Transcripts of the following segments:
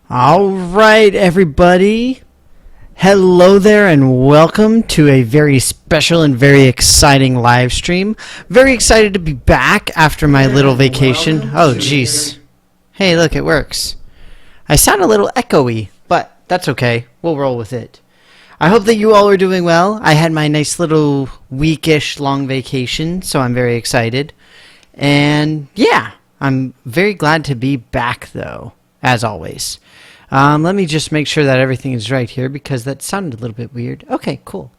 All right, everybody. Hello there, and welcome to a very special and very exciting live stream. Very excited to be back after my little vacation. Oh, jeez. Hey, look, it works. I sound a little echoey, but that's okay. We'll roll with it. I hope that you all are doing well. I had my nice little weekish long vacation, so I'm very excited. And yeah, I'm very glad to be back, though, as always. Let me just make sure that everything is right here because that sounded a little bit weird. Okay, cool.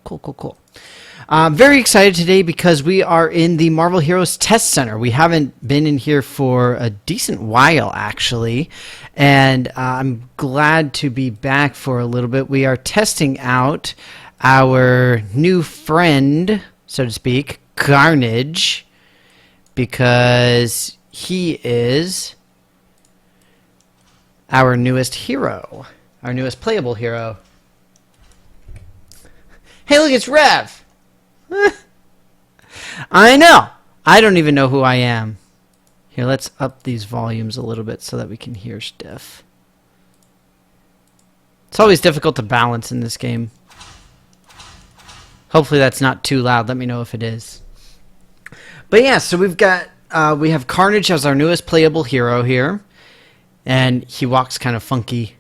Very excited today because we are in the Marvel Heroes Test Center. We haven't been in here for a decent while, actually, and I'm glad to be back for a little bit. We are testing out our new friend, so to speak, Carnage, because he is our newest hero, our newest playable hero. Hey, look, it's Rev! I know! I don't even know who I am. Here, let's up these volumes a little bit so that we can hear stuff. It's always difficult to balance in this game. Hopefully that's not too loud. Let me know if it is. But yeah, so we have Carnage as our newest playable hero here. And he walks kind of funky.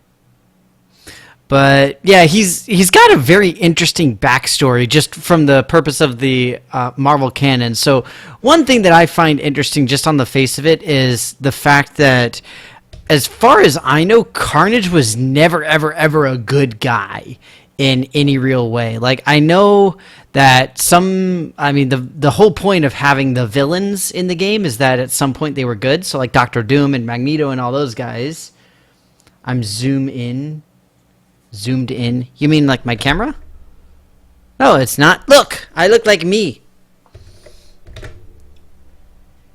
But yeah, he's got a very interesting backstory just from the purpose of the Marvel canon. So one thing that I find interesting just on the face of it is the fact that, as far as I know, Carnage was never, ever, ever a good guy in any real way. Like, I know that the whole point of having the villains in the game is that at some point they were good. So like Doctor Doom and Magneto and all those guys. I'm zoomed in. You mean like my camera? No, it's not. Look, I look like me.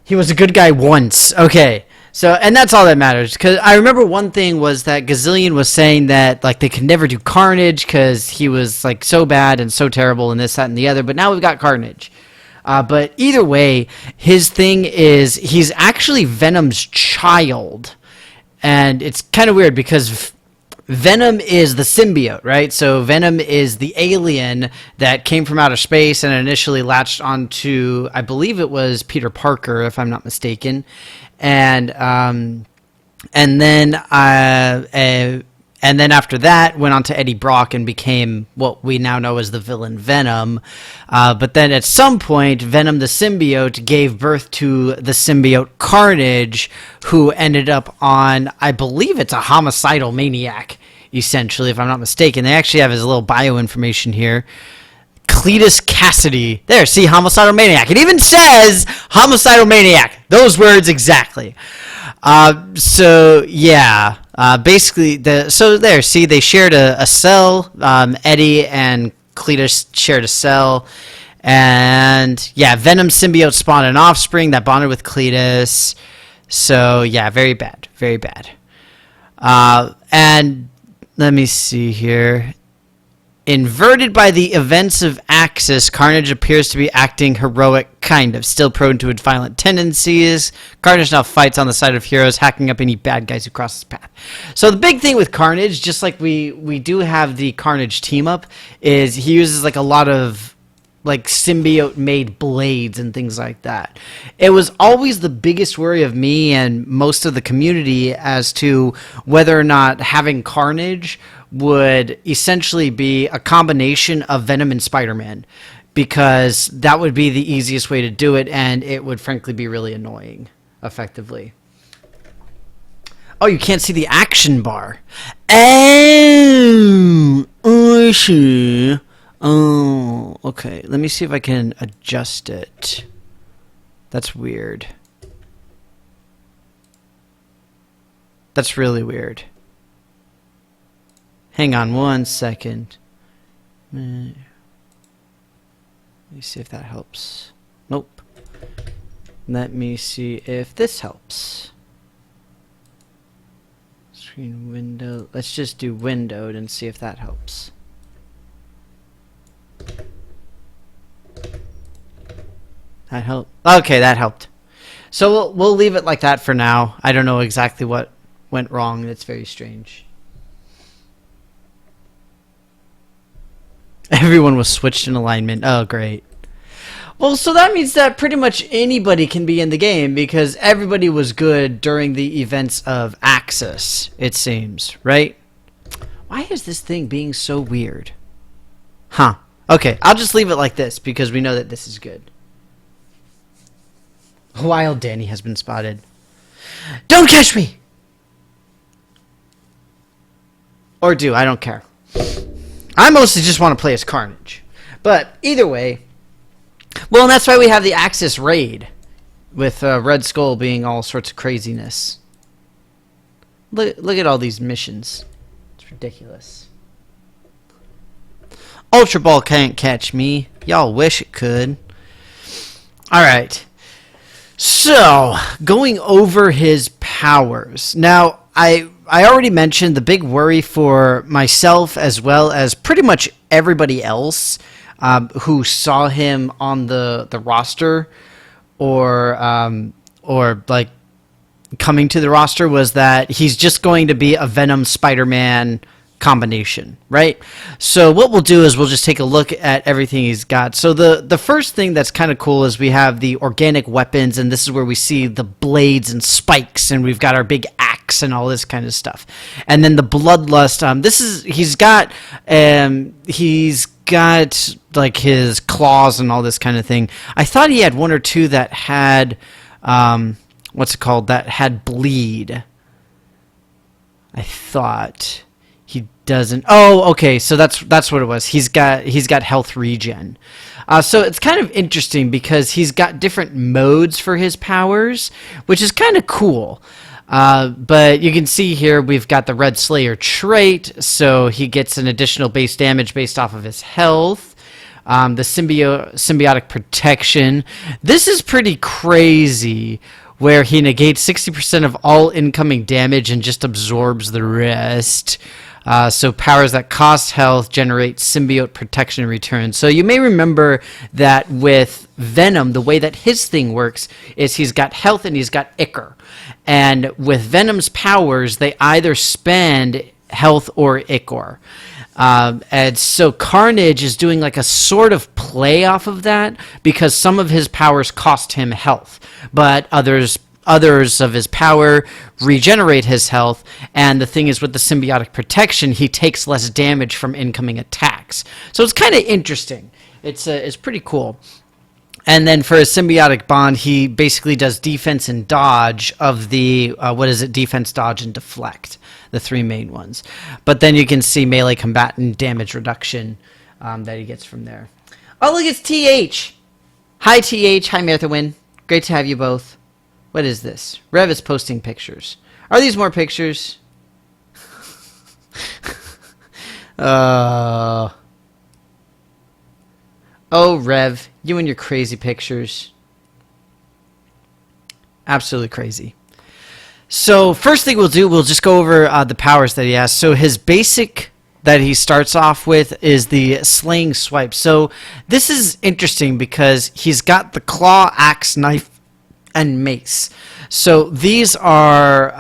He was a good guy once. Okay. So, and that's all that matters, because I remember one thing was that Gazillion was saying that, like, they could never do Carnage because he was, like, so bad and so terrible and this, that, and the other, but now we've got Carnage. But either way, his thing is he's actually Venom's child, and it's kind of weird because Venom is the symbiote, right? So Venom is the alien that came from outer space and initially latched onto, I believe it was Peter Parker, if I'm not mistaken. And then after that went on to Eddie Brock and became what we now know as the villain Venom. But then at some point, Venom the symbiote gave birth to the symbiote Carnage, who ended up on, I believe it's a homicidal maniac, essentially, if I'm not mistaken. They actually have his little bio information here. Cletus Cassidy. There, see, homicidal maniac. It even says homicidal maniac. Those words exactly. So yeah, basically they shared a cell. Eddie and Cletus shared a cell, and yeah, Venom symbiote spawned an offspring that bonded with Cletus. So yeah, very bad. And let me see here. Inverted by the events of Axis, Carnage appears to be acting heroic, kind of. Still prone to violent tendencies, Carnage now fights on the side of heroes, hacking up any bad guys who cross his path. So the big thing with Carnage, just like we do have the Carnage team-up, is he uses like a lot of like symbiote-made blades and things like that. It was always the biggest worry of me and most of the community as to whether or not having Carnage would essentially be a combination of Venom and Spider-Man, because that would be the easiest way to do it, and it would frankly be really annoying, effectively. Oh, you can't see the action bar. Oh, I see. Oh, okay. Let me see if I can adjust it. That's weird. That's really weird. Hang on one second. Let me see if that helps. Nope. Let me see if this helps. Screen window. Let's just do windowed and see if that helps. That helped. Okay, that helped. So we'll leave it like that for now. I don't know exactly what went wrong. It's very strange. Everyone was switched in alignment. Oh, great. Well, so that means that pretty much anybody can be in the game because everybody was good during the events of Axis, it seems, right? Why is this thing being so weird? Huh. Okay, I'll just leave it like this because we know that this is good. Wild Danny has been spotted. Don't catch me! Or do, I don't care. I mostly just want to play as Carnage. But either way... Well, and that's why we have the Axis raid, with Red Skull being all sorts of craziness. Look at all these missions. It's ridiculous. Ultra Ball can't catch me. Y'all wish it could. Alright. So, going over his powers. Now, I already mentioned the big worry for myself as well as pretty much everybody else who saw him on the roster or like coming to the roster was that he's just going to be a Venom Spider-Man combination, right? So what we'll do is we'll just take a look at everything he's got. So the first thing that's kind of cool is we have the organic weapons, and this is where we see the blades and spikes, and we've got our big axe and all this kind of stuff. And then the bloodlust, he's got like his claws and all this kind of thing. I thought he had one or two that had what's it called, that had bleed. I thought. He doesn't. Oh, okay. So that's what it was. He's got health regen. So it's kind of interesting because he's got different modes for his powers, which is kind of cool. But you can see here we've got the Red Slayer trait, so he gets an additional base damage based off of his health. The symbiotic protection. This is pretty crazy, where he negates 60% of all incoming damage and just absorbs the rest. So powers that cost health generate symbiote protection in return. So you may remember that with Venom, the way that his thing works is he's got health and he's got Ichor. And with Venom's powers, they either spend health or Ichor. And so Carnage is doing like a sort of play off of that because some of his powers cost him health, but others of his power regenerate his health. And the thing is, with the symbiotic protection, he takes less damage from incoming attacks. So it's kind of interesting. It's pretty cool. And then for his symbiotic bond, he basically does defense and dodge of the defense, dodge, and deflect, the three main ones. But then you can see melee combatant damage reduction that he gets from there. Oh, look, it's TH. Hi, TH. Hi, Merthawin. Great to have you both. What is this? Rev is posting pictures. Are these more pictures? Oh, Rev, you and your crazy pictures. Absolutely crazy. So first thing we'll do, we'll just go over the powers that he has. So his basic that he starts off with is the slaying swipe. So this is interesting because he's got the claw, axe, knife, and mace. So these are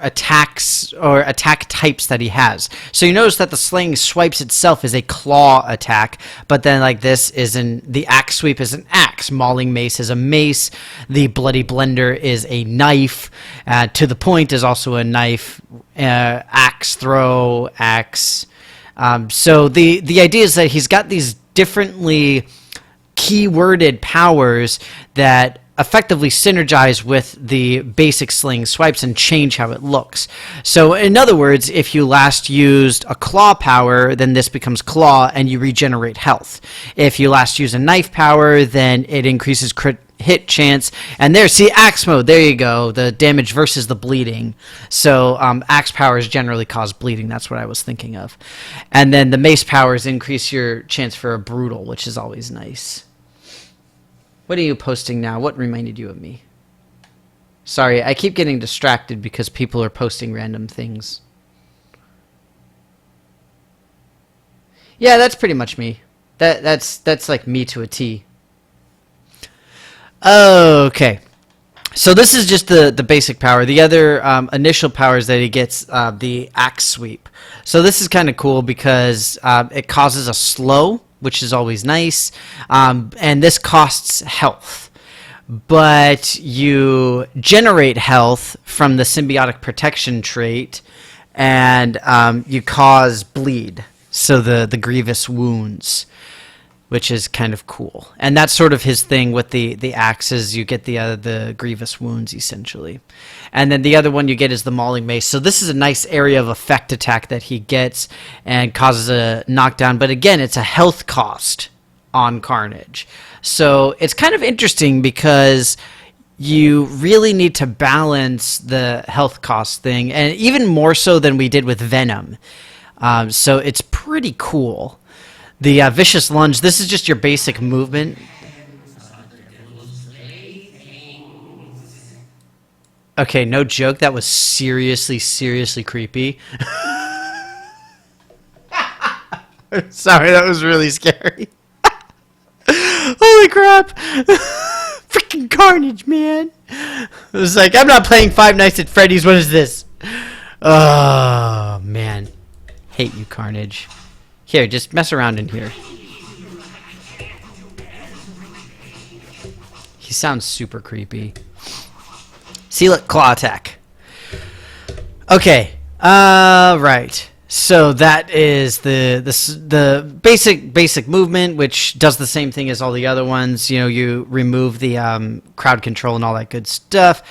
attacks or attack types that he has. So you notice that the slaying swipes itself is a claw attack, but then like this is the axe sweep is an axe, mauling mace is a mace, the bloody blender is a knife, to the point is also a knife, axe throw, axe. So the idea is that he's got these differently keyworded powers that effectively synergize with the basic sling swipes and change how it looks. So in other words, if you last used a claw power, then this becomes claw and you regenerate health. If you last use a knife power, then it increases crit hit chance. And there, see, axe mode, there you go, the damage versus the bleeding. So axe powers generally cause bleeding, that's what I was thinking of. And then the mace powers increase your chance for a brutal, which is always nice. What are you posting now? What reminded you of me? Sorry, I keep getting distracted because people are posting random things. Yeah, that's pretty much me. That's like me to a T. Okay. So this is just the basic power. The other initial power is that he gets the axe sweep. So this is kind of cool because it causes a slow, which is always nice, and this costs health. But you generate health from the symbiotic protection trait, and you cause bleed, so the grievous wounds, which is kind of cool. And that's sort of his thing with the axes. You get the grievous wounds, essentially. And then the other one you get is the mauling mace. So this is a nice area of effect attack that he gets and causes a knockdown. But again, it's a health cost on Carnage. So it's kind of interesting because you really need to balance the health cost thing, and even more so than we did with Venom. So it's pretty cool. The vicious lunge, this is just your basic movement. Okay, no joke, that was seriously creepy. Sorry, that was really scary. Holy crap! Freaking Carnage, man! It was like, I'm not playing Five Nights at Freddy's, what is this? Oh, man. Hate you, Carnage. Here, just mess around in here. He sounds super creepy. See, look, claw attack. Okay, right. So that is the basic movement, which does the same thing as all the other ones. You know, you remove the crowd control and all that good stuff.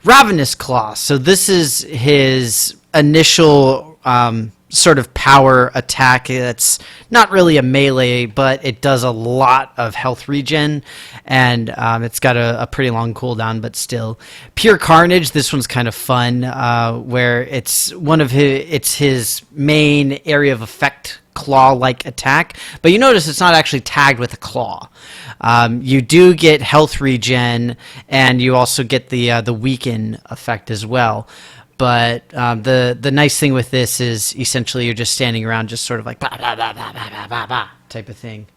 Ravenous Claw. So this is his initial sort of power attack. It's not really a melee, but it does a lot of health regen, and it's got a pretty long cooldown, but still. Pure Carnage, this one's kind of fun, where it's his main area of effect, claw-like attack, but you notice it's not actually tagged with a claw. You do get health regen, and you also get the weaken effect as well. But the nice thing with this is essentially you're just standing around just sort of like bah, bah, bah, bah, bah, bah, bah, type of thing.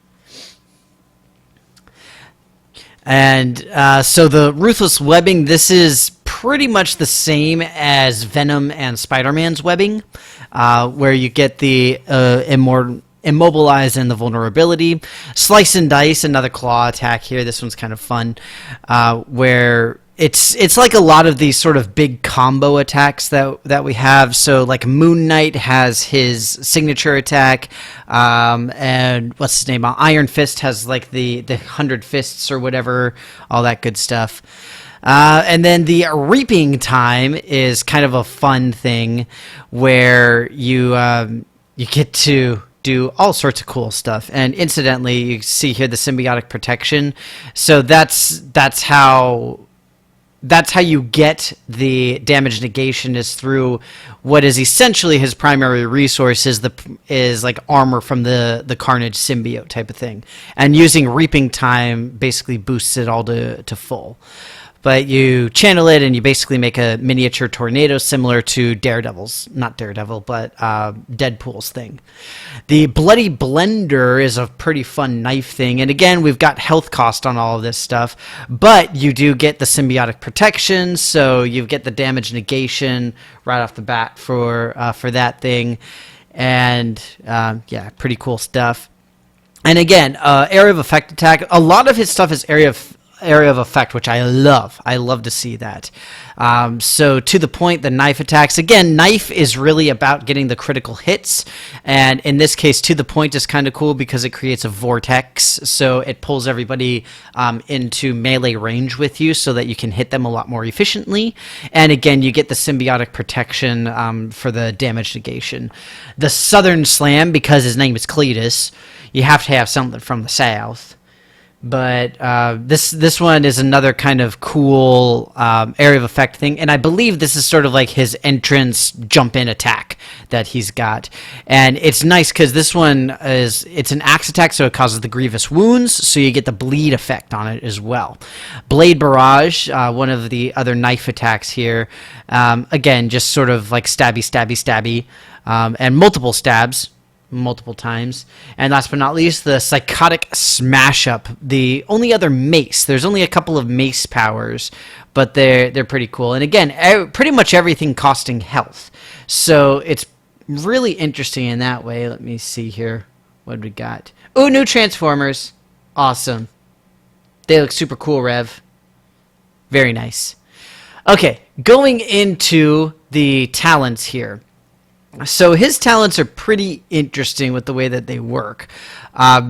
And so the Ruthless Webbing, this is pretty much the same as Venom and Spider-Man's webbing, where you get the immobilize and the vulnerability. Slice and Dice, another claw attack here. This one's kind of fun, where it's like a lot of these sort of big combo attacks that we have. So like Moon Knight has his signature attack, and what's his name? Iron Fist has like the 100 fists or whatever, all that good stuff. And then the Reaping Time is kind of a fun thing where you get to do all sorts of cool stuff. And incidentally, you see here the symbiotic protection. So that's how you get the damage negation, is through what is essentially his primary resource is like armor from the Carnage symbiote type of thing. And using Reaping Time basically boosts it all to full. But you channel it and you basically make a miniature tornado similar to not Daredevil, but Deadpool's thing. The Bloody Blender is a pretty fun knife thing. And again, we've got health cost on all of this stuff, but you do get the symbiotic protection, so you get the damage negation right off the bat for that thing. And yeah, pretty cool stuff. And again, area of effect attack. A lot of his stuff is area of effect, which I love. I love to see that. So to the point, the knife attacks. Again, knife is really about getting the critical hits, and in this case, to the point is kind of cool because it creates a vortex, so it pulls everybody into melee range with you so that you can hit them a lot more efficiently. And again, you get the symbiotic protection for the damage negation. The Southern Slam, because his name is Cletus, you have to have something from the South. But this one is another kind of cool area of effect thing, and I believe this is sort of like his entrance jump-in attack that he's got. And it's nice because this one it's an axe attack, so it causes the grievous wounds, so you get the bleed effect on it as well. Blade Barrage, one of the other knife attacks here, again, just sort of like stabby, and multiple stabs. multiple times. And last but not least, the Psychotic Smash Up, the only other mace. There's only a couple of mace powers, but they're pretty cool. And again, pretty much everything costing health. So it's really interesting in that way. Let me see here. What do we got? Ooh, new Transformers. Awesome. They look super cool, Rev. Very nice. Okay, going into the talents here. So his talents are pretty interesting with the way that they work.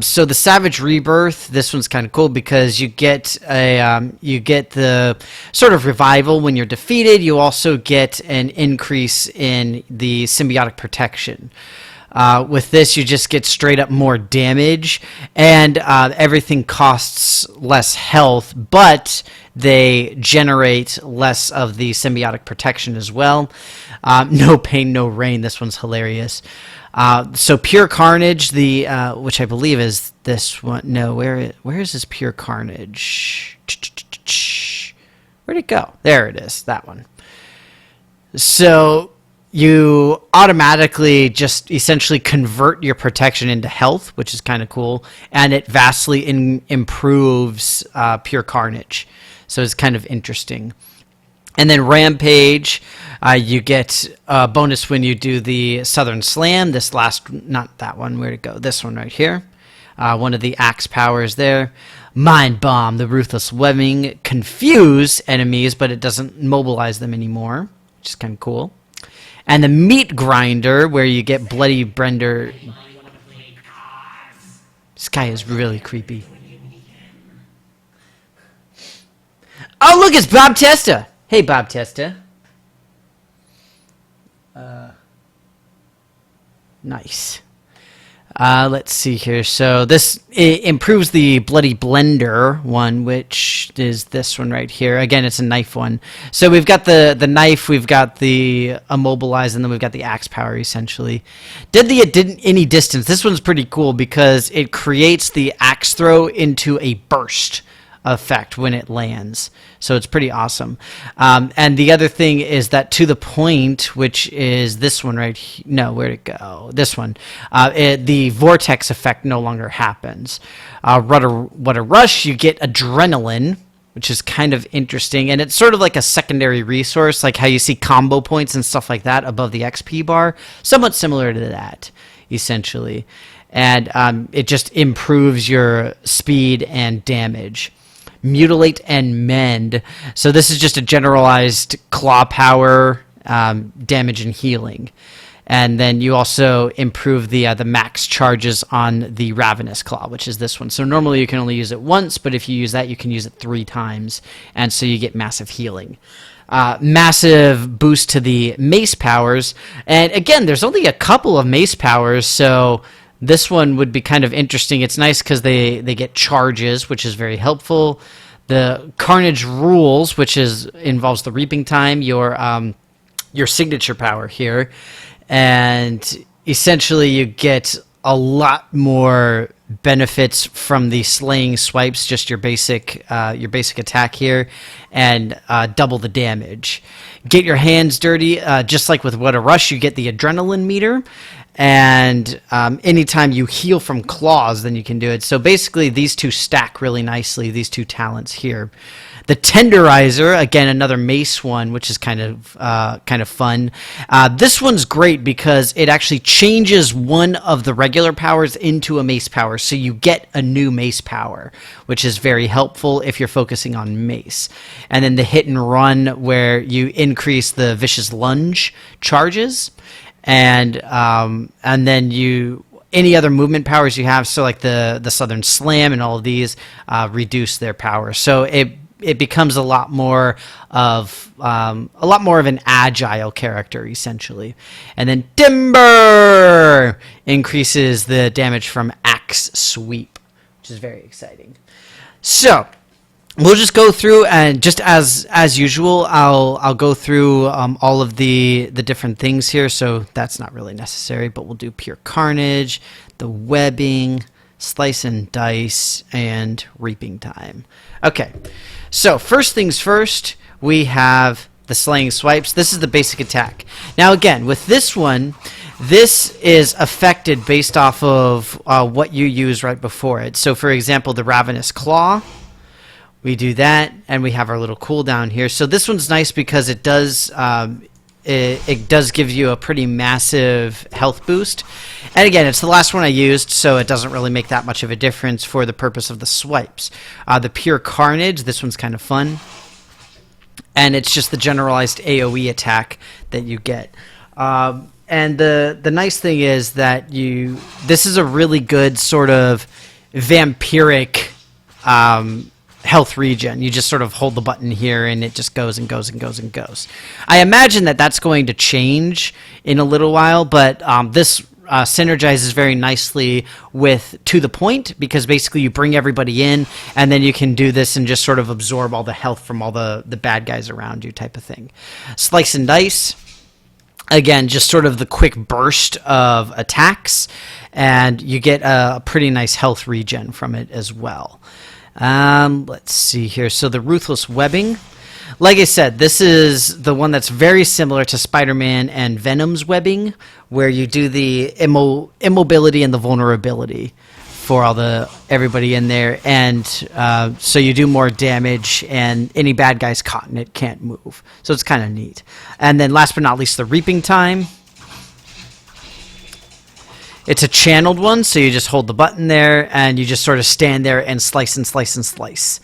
So the Savage Rebirth, this one's kind of cool because you get the sort of revival when you're defeated. You also get an increase in the symbiotic protection. With this, you just get straight up more damage, and everything costs less health, but they generate less of the symbiotic protection as well. No pain, no rain. This one's hilarious. So Pure Carnage, which I believe is this one. No, where is this Pure Carnage? Where'd it go? There it is. That one. So you automatically just essentially convert your protection into health, which is kind of cool, and it vastly improves Pure Carnage. So it's kind of interesting. And then Rampage, you get a bonus when you do the Southern Slam. This last, not that one, where'd it go? This one right here. One of the axe powers there. Mind Bomb, the Ruthless Webbing, confuse enemies, but it doesn't mobilize them anymore, which is kind of cool. And the Meat Grinder, where you get Bloody Brender. This guy is really creepy. Oh, look, it's Bob Testa. Hey, Bob Testa. Nice. Let's see here. So this improves the Bloody Blender one, which is this one right here. Again, it's a knife one. So we've got the knife, we've got the immobilize, and then we've got the axe power, essentially. Did any distance. This one's pretty cool because it creates the axe throw into a burst effect when it lands. So it's pretty awesome. And the other thing is that to the point, which is this one right here. No, where'd it go? This one. The vortex effect no longer happens. What a rush, you get adrenaline, which is kind of interesting. And it's sort of like a secondary resource, like how you see combo points and stuff like that above the XP bar. Somewhat similar to that, essentially. And it just improves your speed and damage. Mutilate and Mend. So this is just a generalized claw power, damage and healing. And then you also improve the max charges on the Ravenous Claw, which is this one. So normally you can only use it once, but if you use that, you can use it 3 times. And so you get massive healing. Massive boost to the mace powers. And again, there's only a couple of mace powers, so this one would be kind of interesting. It's nice because they get charges, which is very helpful. The Carnage Rules, which involves the Reaping Time, your signature power here. And essentially you get a lot more benefits from the Slaying Swipes, just your basic attack here, and double the damage. Get your hands dirty, just like with What a Rush, you get the adrenaline meter. And anytime you heal from claws, then you can do it. So basically these two stack really nicely, these two talents here. The Tenderizer, again, another mace one, which is kind of fun. This one's great because it actually changes one of the regular powers into a mace power. So you get a new mace power, which is very helpful if you're focusing on mace. And then the Hit and Run, where you increase the Vicious Lunge charges. And then any other movement powers you have, so like the Southern Slam and all of these, reduce their power. So it becomes a lot more of an agile character, essentially. And then Timber increases the damage from Axe Sweep, which is very exciting. So we'll just go through, and just as usual, I'll go through all of the different things here. So that's not really necessary, but we'll do Pure Carnage, the Webbing, Slice and Dice, and Reaping Time. Okay, so first things first, we have the Slaying Swipes. This is the basic attack. Now again, with this one, This is affected based off of what you use right before it. So, for example, the Ravenous Claw, we do that, and we have our little cooldown here. So this one's nice because it does it does give you a pretty massive health boost. And again, it's the last one I used, so it doesn't really make that much of a difference for the purpose of the swipes. The Pure Carnage, this one's kind of fun. And it's just the generalized AoE attack that you get. And the nice thing is that this is a really good sort of vampiric health regen. You just sort of hold the button here and it just goes and goes and goes and goes. I imagine that that's going to change in a little while, but this synergizes very nicely with To The Point, because basically you bring everybody in and then you can do this and just sort of absorb all the health from all the bad guys around you type of thing. Slice and Dice. Again, just sort of the quick burst of attacks, and you get a pretty nice health regen from it as well. Let's see here. So the Ruthless Webbing. Like I said, this is the one that's very similar to Spider-Man and Venom's webbing, where you do the immobility and the vulnerability for everybody in there, and so you do more damage, and any bad guys caught in it can't move. So it's kind of neat. And then last but not least, the Reaping Time. It's a channeled one, so you just hold the button there, and you just sort of stand there and slice and slice and slice.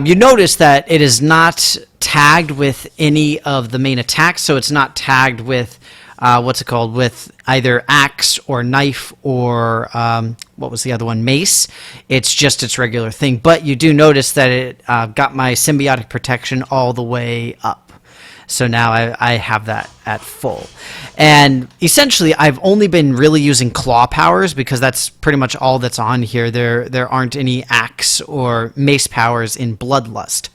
You notice that it is not tagged with any of the main attacks, so it's not tagged with with either axe or knife or what was the other one, mace. It's just its regular thing. But you do notice that it got my symbiotic protection all the way up. So now I have that at full. And essentially, I've only been really using claw powers because that's pretty much all that's on here. There aren't any axe or mace powers in Bloodlust.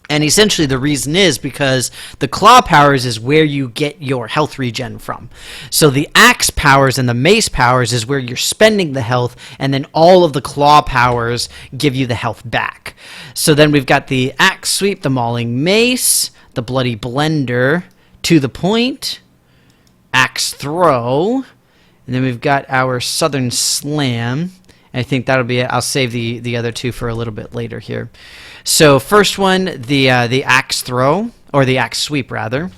And essentially the reason is because the claw powers is where you get your health regen from. So the axe powers and the mace powers is where you're spending the health, and then all of the claw powers give you the health back. So then we've got the axe sweep, the mauling mace, the bloody blender, To The Point, axe throw, and then we've got our southern slam. I think that'll be it. I'll save the other two for a little bit later here. So first one, the axe throw, or the axe sweep rather.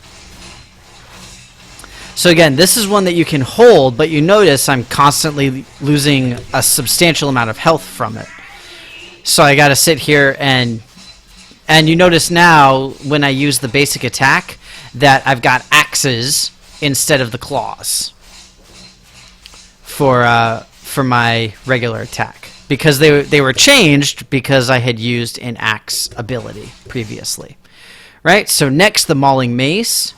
So again, this is one that you can hold, but you notice I'm constantly losing a substantial amount of health from it. So I got to sit here and you notice now when I use the basic attack that I've got axes instead of the claws for my regular attack, because they were changed because I had used an axe ability previously, right? So next, the mauling mace.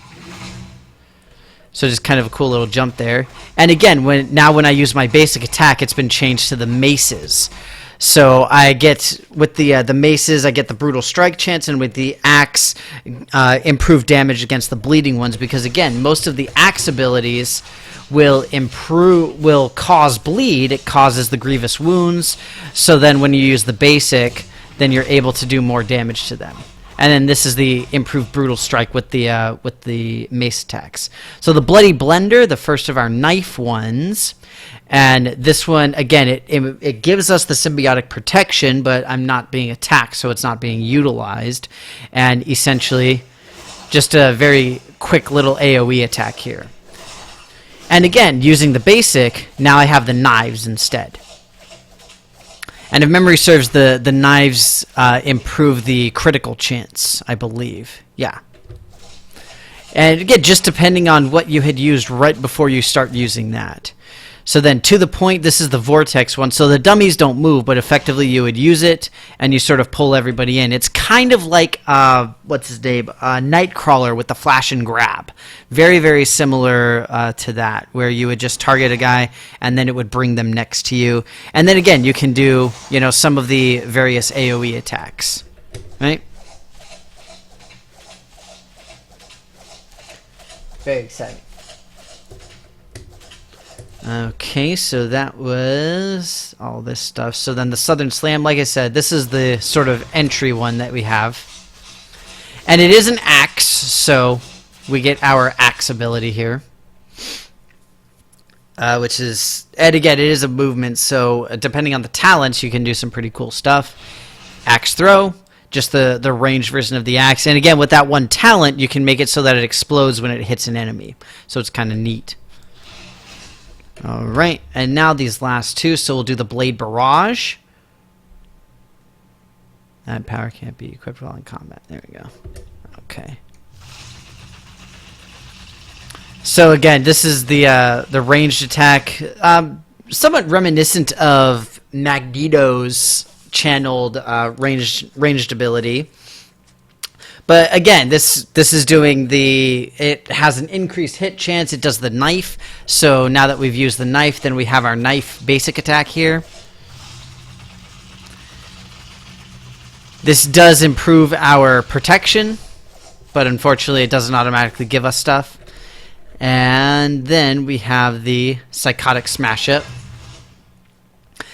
So just kind of a cool little jump there. And again, when I use my basic attack, it's been changed to the maces. So I get, with the maces, I get the brutal strike chance, and with the axe, improved damage against the bleeding ones, because again, most of the axe abilities will cause bleed. It causes the grievous wounds. So then when you use the basic, then you're able to do more damage to them. And then this is the improved brutal strike with the mace attacks. So the bloody blender, the first of our knife ones, and this one again, it gives us the symbiotic protection, but I'm not being attacked, so it's not being utilized. And essentially, just a very quick little AOE attack here. And again, using the basic, now I have the knives instead. And if memory serves, the knives improve the critical chance, I believe. Yeah. And again, just depending on what you had used right before you start using that. So then, To The Point, this is the vortex one. So the dummies don't move, but effectively you would use it, and you sort of pull everybody in. It's kind of like, what's his name? Nightcrawler with the flash and grab. Very, very similar to that, where you would just target a guy, and then it would bring them next to you. And then again, you can do, some of the various AoE attacks, right? Very exciting. Okay, so that was all this stuff. So then the Southern Slam, like I said, this is the sort of entry one that we have. And it is an axe, so we get our axe ability here. which is, and again, it is a movement, so depending on the talents, you can do some pretty cool stuff. Axe throw, just the ranged version of the axe, and again, with that one talent, you can make it so that it explodes when it hits an enemy, so it's kind of neat. Alright, and now these last two, so we'll do the Blade Barrage. That power can't be equipped while in combat. There we go. Okay. So again, this is the ranged attack, somewhat reminiscent of Magneto's channeled ranged ability. But again, this is doing it has an increased hit chance. It does the knife. So now that we've used the knife, then we have our knife basic attack here. This does improve our protection, but unfortunately it doesn't automatically give us stuff. And then we have the Psychotic Smash Up.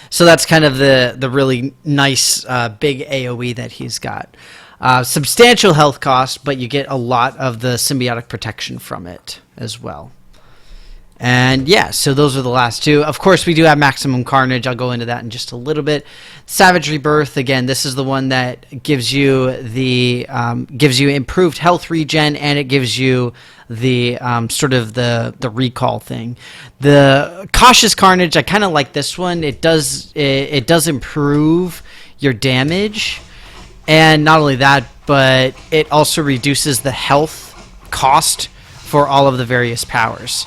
So that's kind of the really nice big AoE that he's got. Substantial health cost, but you get a lot of the symbiotic protection from it as well. And yeah, so those are the last two. Of course, we do have Maximum Carnage. I'll go into that in just a little bit. Savage Rebirth, again, this is the one that gives you improved health regen, and it gives you the sort of the recall thing. The Cautious Carnage, I kind of like this one. It does improve your damage, and not only that, but it also reduces the health cost for all of the various powers.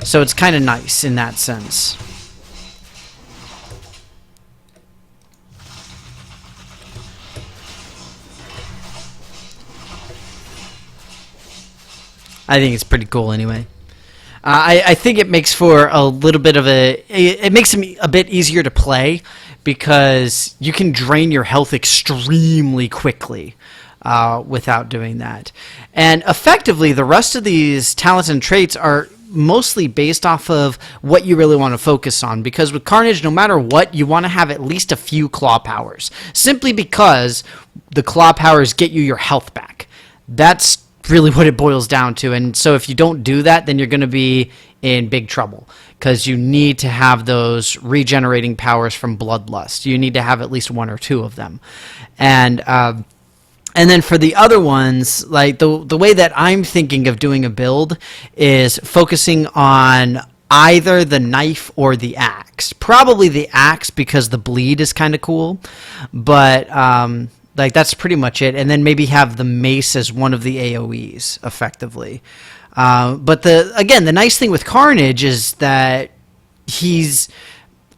So it's kind of nice in that sense. I think it's pretty cool anyway. I think it makes for a little bit of it makes it a bit easier to play because you can drain your health extremely quickly without doing that. And effectively, the rest of these talents and traits are mostly based off of what you really want to focus on, because with Carnage, no matter what, you want to have at least a few claw powers, simply because the claw powers get you your health back. That's really what it boils down to. And so if you don't do that, then you're going to be in big trouble, because you need to have those regenerating powers from Bloodlust. You need to have at least one or two of them. And then for the other ones, like the way that I'm thinking of doing a build is focusing on either the knife or the axe. Probably the axe, because the bleed is kind of cool. But like that's pretty much it. And then maybe have the mace as one of the AoEs, effectively. But the nice thing with Carnage is that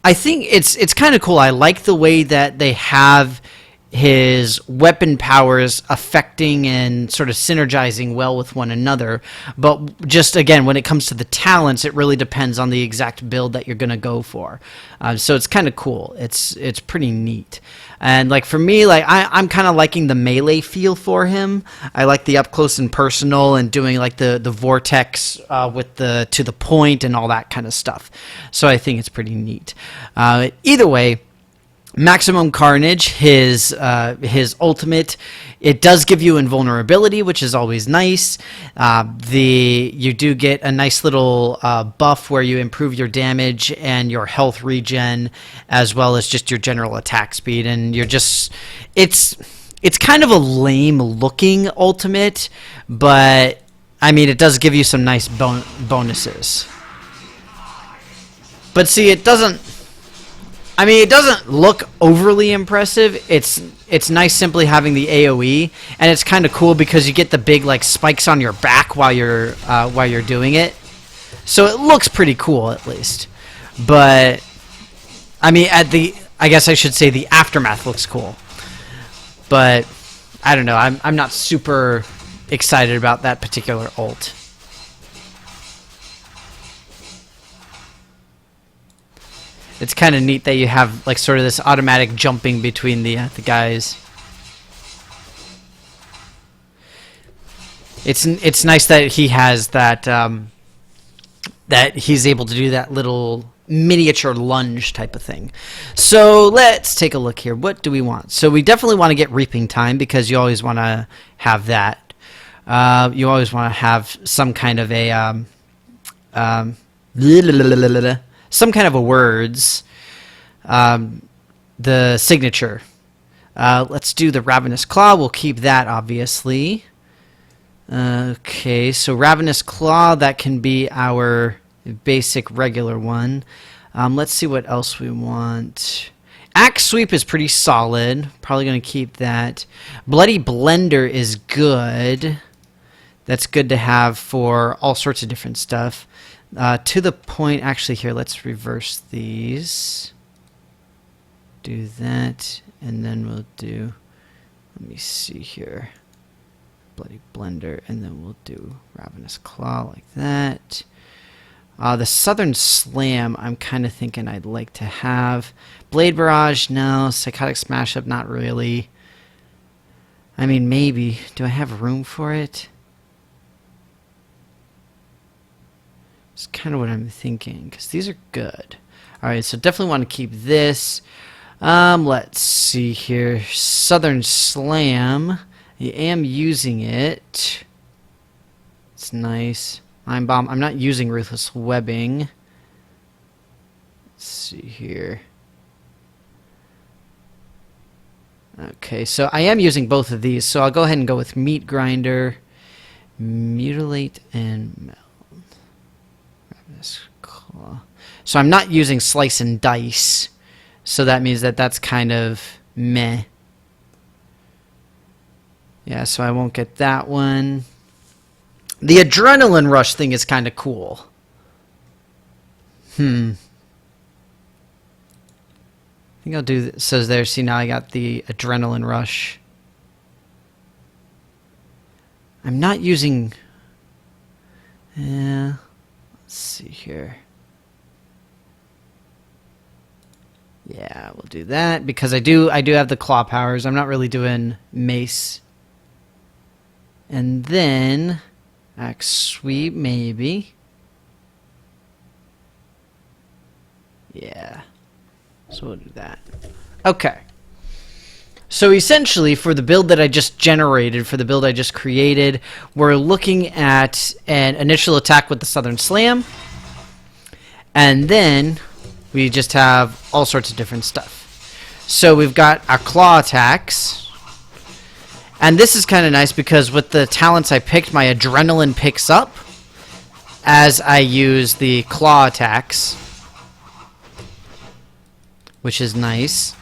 I think it's kind of cool. I like the way that they have his weapon powers affecting and sort of synergizing well with one another. But just, again, when it comes to the talents, it really depends on the exact build that you're going to go for. So it's kind of cool. It's pretty neat. And like for me, like I'm kind of liking the melee feel for him. I like the up close and personal and doing like the vortex with the to the point and all that kind of stuff. So I think it's pretty neat. Either way, Maximum Carnage, his ultimate, it does give you invulnerability, which is always nice. You do get a nice little buff where you improve your damage and your health regen, as well as just your general attack speed. And you're just, it's kind of a lame looking ultimate, but I mean it does give you some nice bonuses. But see, it doesn't look overly impressive. It's nice simply having the AoE, and it's kind of cool because you get the big like spikes on your back while you're doing it. So it looks pretty cool at least. But I mean, I guess I should say the aftermath looks cool. But I don't know. I'm not super excited about that particular ult. It's kind of neat that you have like sort of this automatic jumping between the guys. It's nice that he has that that he's able to do that little miniature lunge type of thing. So let's take a look here. What do we want? So we definitely want to get Reaping Time, because you always want to have that. You always want to have some kind of a some kind of a words, the signature. Let's do the Ravenous Claw. We'll keep that, obviously. Okay, so Ravenous Claw, that can be our basic regular one. Let's see what else we want. Axe Sweep is pretty solid. Probably going to keep that. Bloody Blender is good. That's good to have for all sorts of different stuff. To the point, actually here, let's reverse these. Do that, and then we'll do, let me see here. Bloody Blender, and then we'll do Ravenous Claw like that. The Southern Slam, I'm kind of thinking I'd like to have. Blade Barrage, no. Psychotic Smash Up, not really. I mean, maybe. Do I have room for it? It's kind of what I'm thinking, because these are good. Alright, so definitely want to keep this. Let's see here. Southern Slam. I am using it. It's nice. Mind Bomb. I'm not using Ruthless Webbing. Let's see here. Okay, so I am using both of these, so I'll go ahead and go with Meat Grinder, Mutilate, and Meld. Ravenous Claw. So I'm not using Slice and Dice, so that means that that's kind of meh. Yeah, so I won't get that one. The Adrenaline Rush thing is kind of cool. I think I'll do, says there, see now I got the Adrenaline Rush. I'm not using, let's see here. Yeah, we'll do that because I do have the claw powers. I'm not really doing mace. And then Axe Sweep, maybe. Yeah. So we'll do that. Okay. So essentially, for the build that I just generated, for the build I just created, we're looking at an initial attack with the Southern Slam. And then we just have all sorts of different stuff. So we've got our claw attacks. And this is kind of nice because with the talents I picked, my adrenaline picks up as I use the claw attacks, which is nice.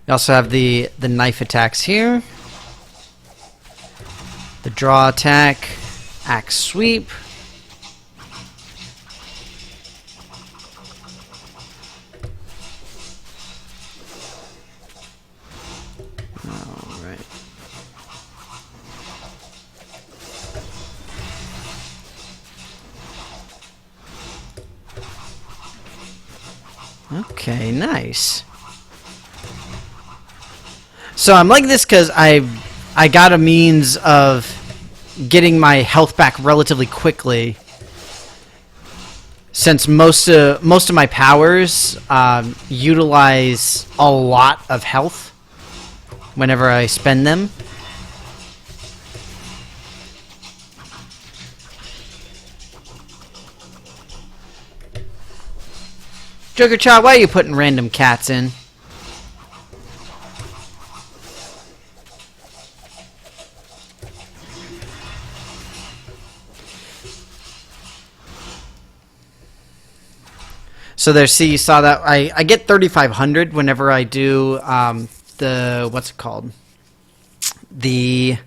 We also have the knife attacks here. The draw attack, Axe Sweep. Alright. Okay, nice. So I'm like this because I got a means of getting my health back relatively quickly. Since most of my powers utilize a lot of health whenever I spend them. Joker Child, why are you putting random cats in? So there, see, you saw that I get 3,500 whenever I do the, what's it called? The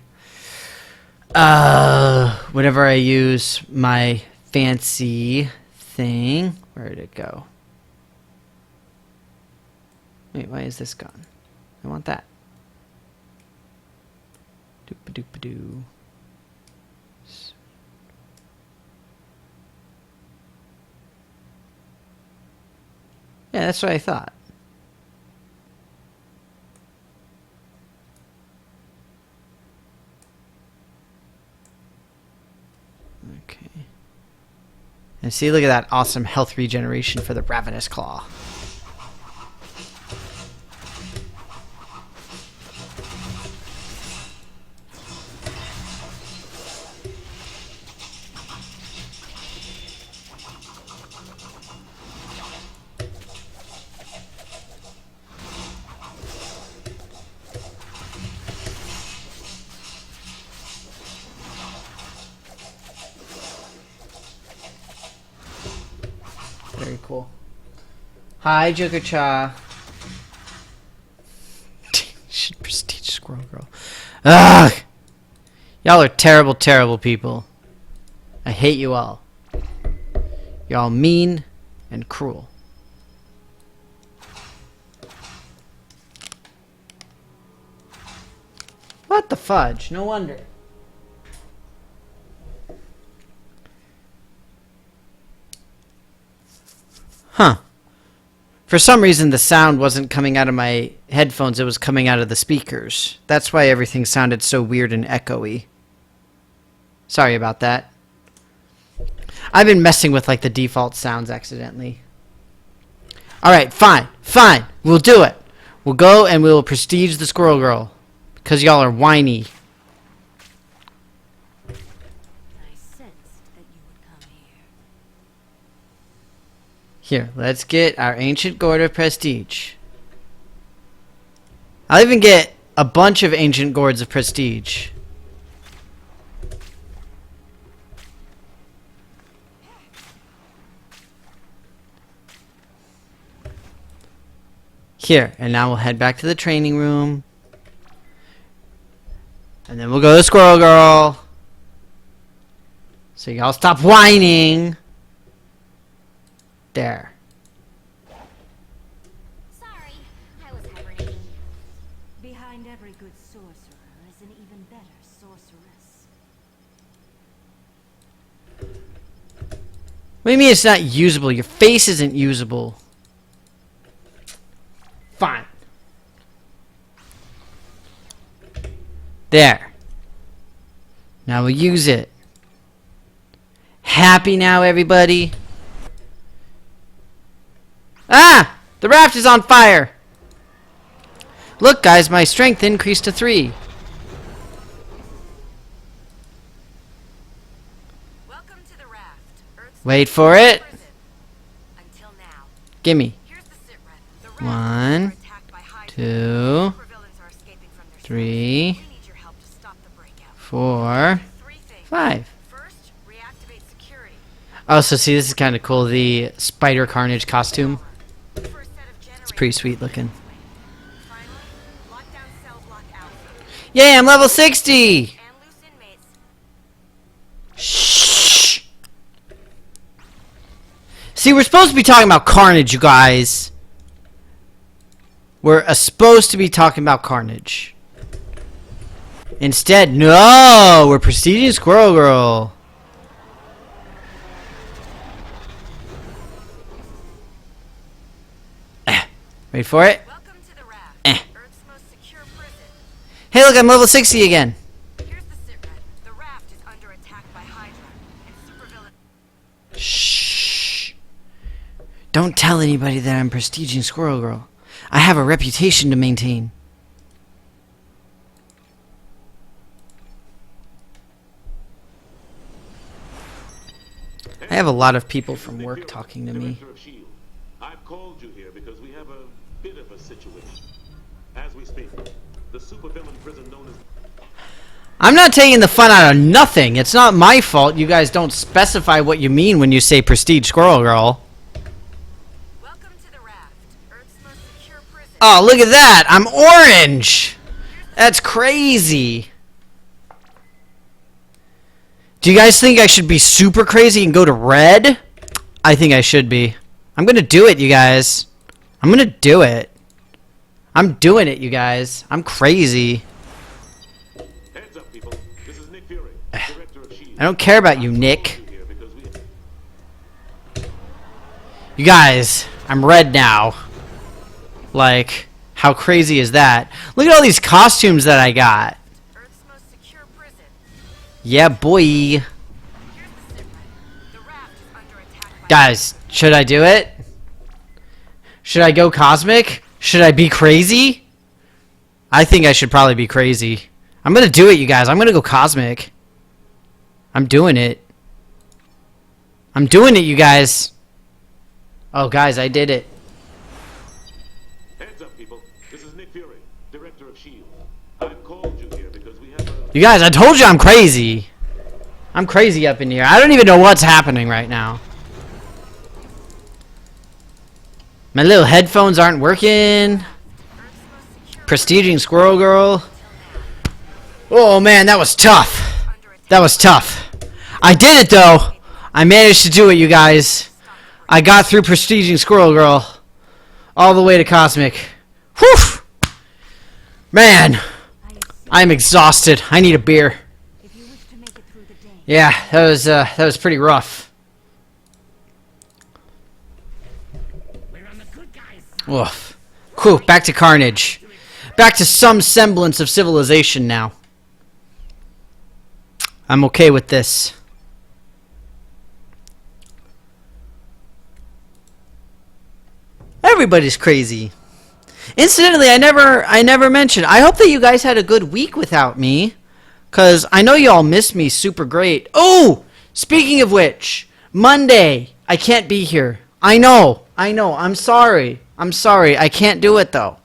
whenever I use my fancy thing. Where did it go? Wait, why is this gone? I want that. Doop-a-doop-a-doo. Yeah, that's what I thought. Okay. And see, look at that awesome health regeneration for the Ravenous Claw. Very cool. Hi, Joker-cha. Shit, prestige squirrel girl. Ugh! Y'all are terrible, terrible people. I hate you all. You're all mean and cruel. What the fudge? No wonder. Huh. For some reason, the sound wasn't coming out of my headphones. It was coming out of the speakers. That's why everything sounded so weird and echoey. Sorry about that. I've been messing with, like, the default sounds accidentally. Alright, fine. Fine. We'll do it. We'll go and we'll prestige the squirrel girl. Because y'all are whiny. I sensed that you would come here. Here, let's get our ancient gourd of prestige. I'll even get a bunch of ancient gourds of prestige. Here, and now we'll head back to the training room. And then we'll go to Squirrel Girl. So y'all stop whining. There. Sorry, I was hibernating. Behind every good sorcerer is an even better sorceress. What do you mean it's not usable? Your face isn't usable. Fine. There. Now we'll use it. Happy now, everybody? Ah! The raft is on fire! Look, guys, my strength increased to 3. Welcome to the raft. Earth's Wait for it. prison. Until now. Gimme. Here's the sit rep. The raft 1, is attacked by Hydra. 2, Supervillains are escaping from their 3, cells. We need your help to stop the breakout. 4, 3 things. 5. First, reactivate security. Oh, so see, this is kind of cool. The Spider Carnage costume. First set of generators. It's pretty sweet looking. Finally, lock down cell block Alpha. Yay, I'm level 60! And loose inmates. Shh! See, we're supposed to be talking about Carnage, you guys. We're supposed to be talking about Carnage. Instead, no! We're prestiging Squirrel Girl. Wait for it. Welcome to the raft. Eh. Earth's most secure prison. Hey, look, I'm level 60 again. Here's the sit rep. The raft is under attack by Hydra and supervillain. Shh. Don't tell anybody that I'm prestiging Squirrel Girl. I have a reputation to maintain. I have a lot of people from work talking to me. I've called you here because we have a bit of a situation. As we speak, the supervillain prison known as... I'm not taking the fun out of nothing. It's not my fault you guys don't specify what you mean when you say prestige Squirrel Girl. Welcome to the raft. Earth's most secure prison. Oh, look at that! I'm orange! That's crazy. Do you guys think I should be super crazy and go to red? I think I should be. I'm gonna do it, you guys. I'm gonna do it. I'm doing it, you guys. I'm crazy. Heads up, people. This is Nick Fury, director of S.H.I.E.L.D. I don't care about you, Nick. You guys, I'm red now. Like, how crazy is that? Look at all these costumes that I got. Earth's most secure prison. Yeah, boy. Here's the sit rep. The raft is under attack by Guys, should I do it? Should I go cosmic? Should I be crazy? I think I should probably be crazy. I'm gonna do it, you guys. I'm gonna go cosmic. I'm doing it. I'm doing it, you guys. Oh, guys, I did it. Heads up, people. This is Nick Fury, director of S.H.I.E.L.D. I've called you here because we have a... You guys, I told you I'm crazy. I'm crazy up in here. I don't even know what's happening right now. My little headphones aren't working. Prestiging Squirrel Girl. Oh man, that was tough. That was tough. I did it though. I managed to do it, you guys. I got through Prestiging Squirrel Girl all the way to Cosmic. Whew! Man, I'm exhausted. I need a beer. Yeah, that was pretty rough. Oof. Whew, back to Carnage. Back to some semblance of civilization now. I'm okay with this. Everybody's crazy. Incidentally, I never mentioned. I hope that you guys had a good week without me, cause I know you all missed me super great. Oh, speaking of which, Monday I can't be here. I know. I'm sorry. I can't do it though.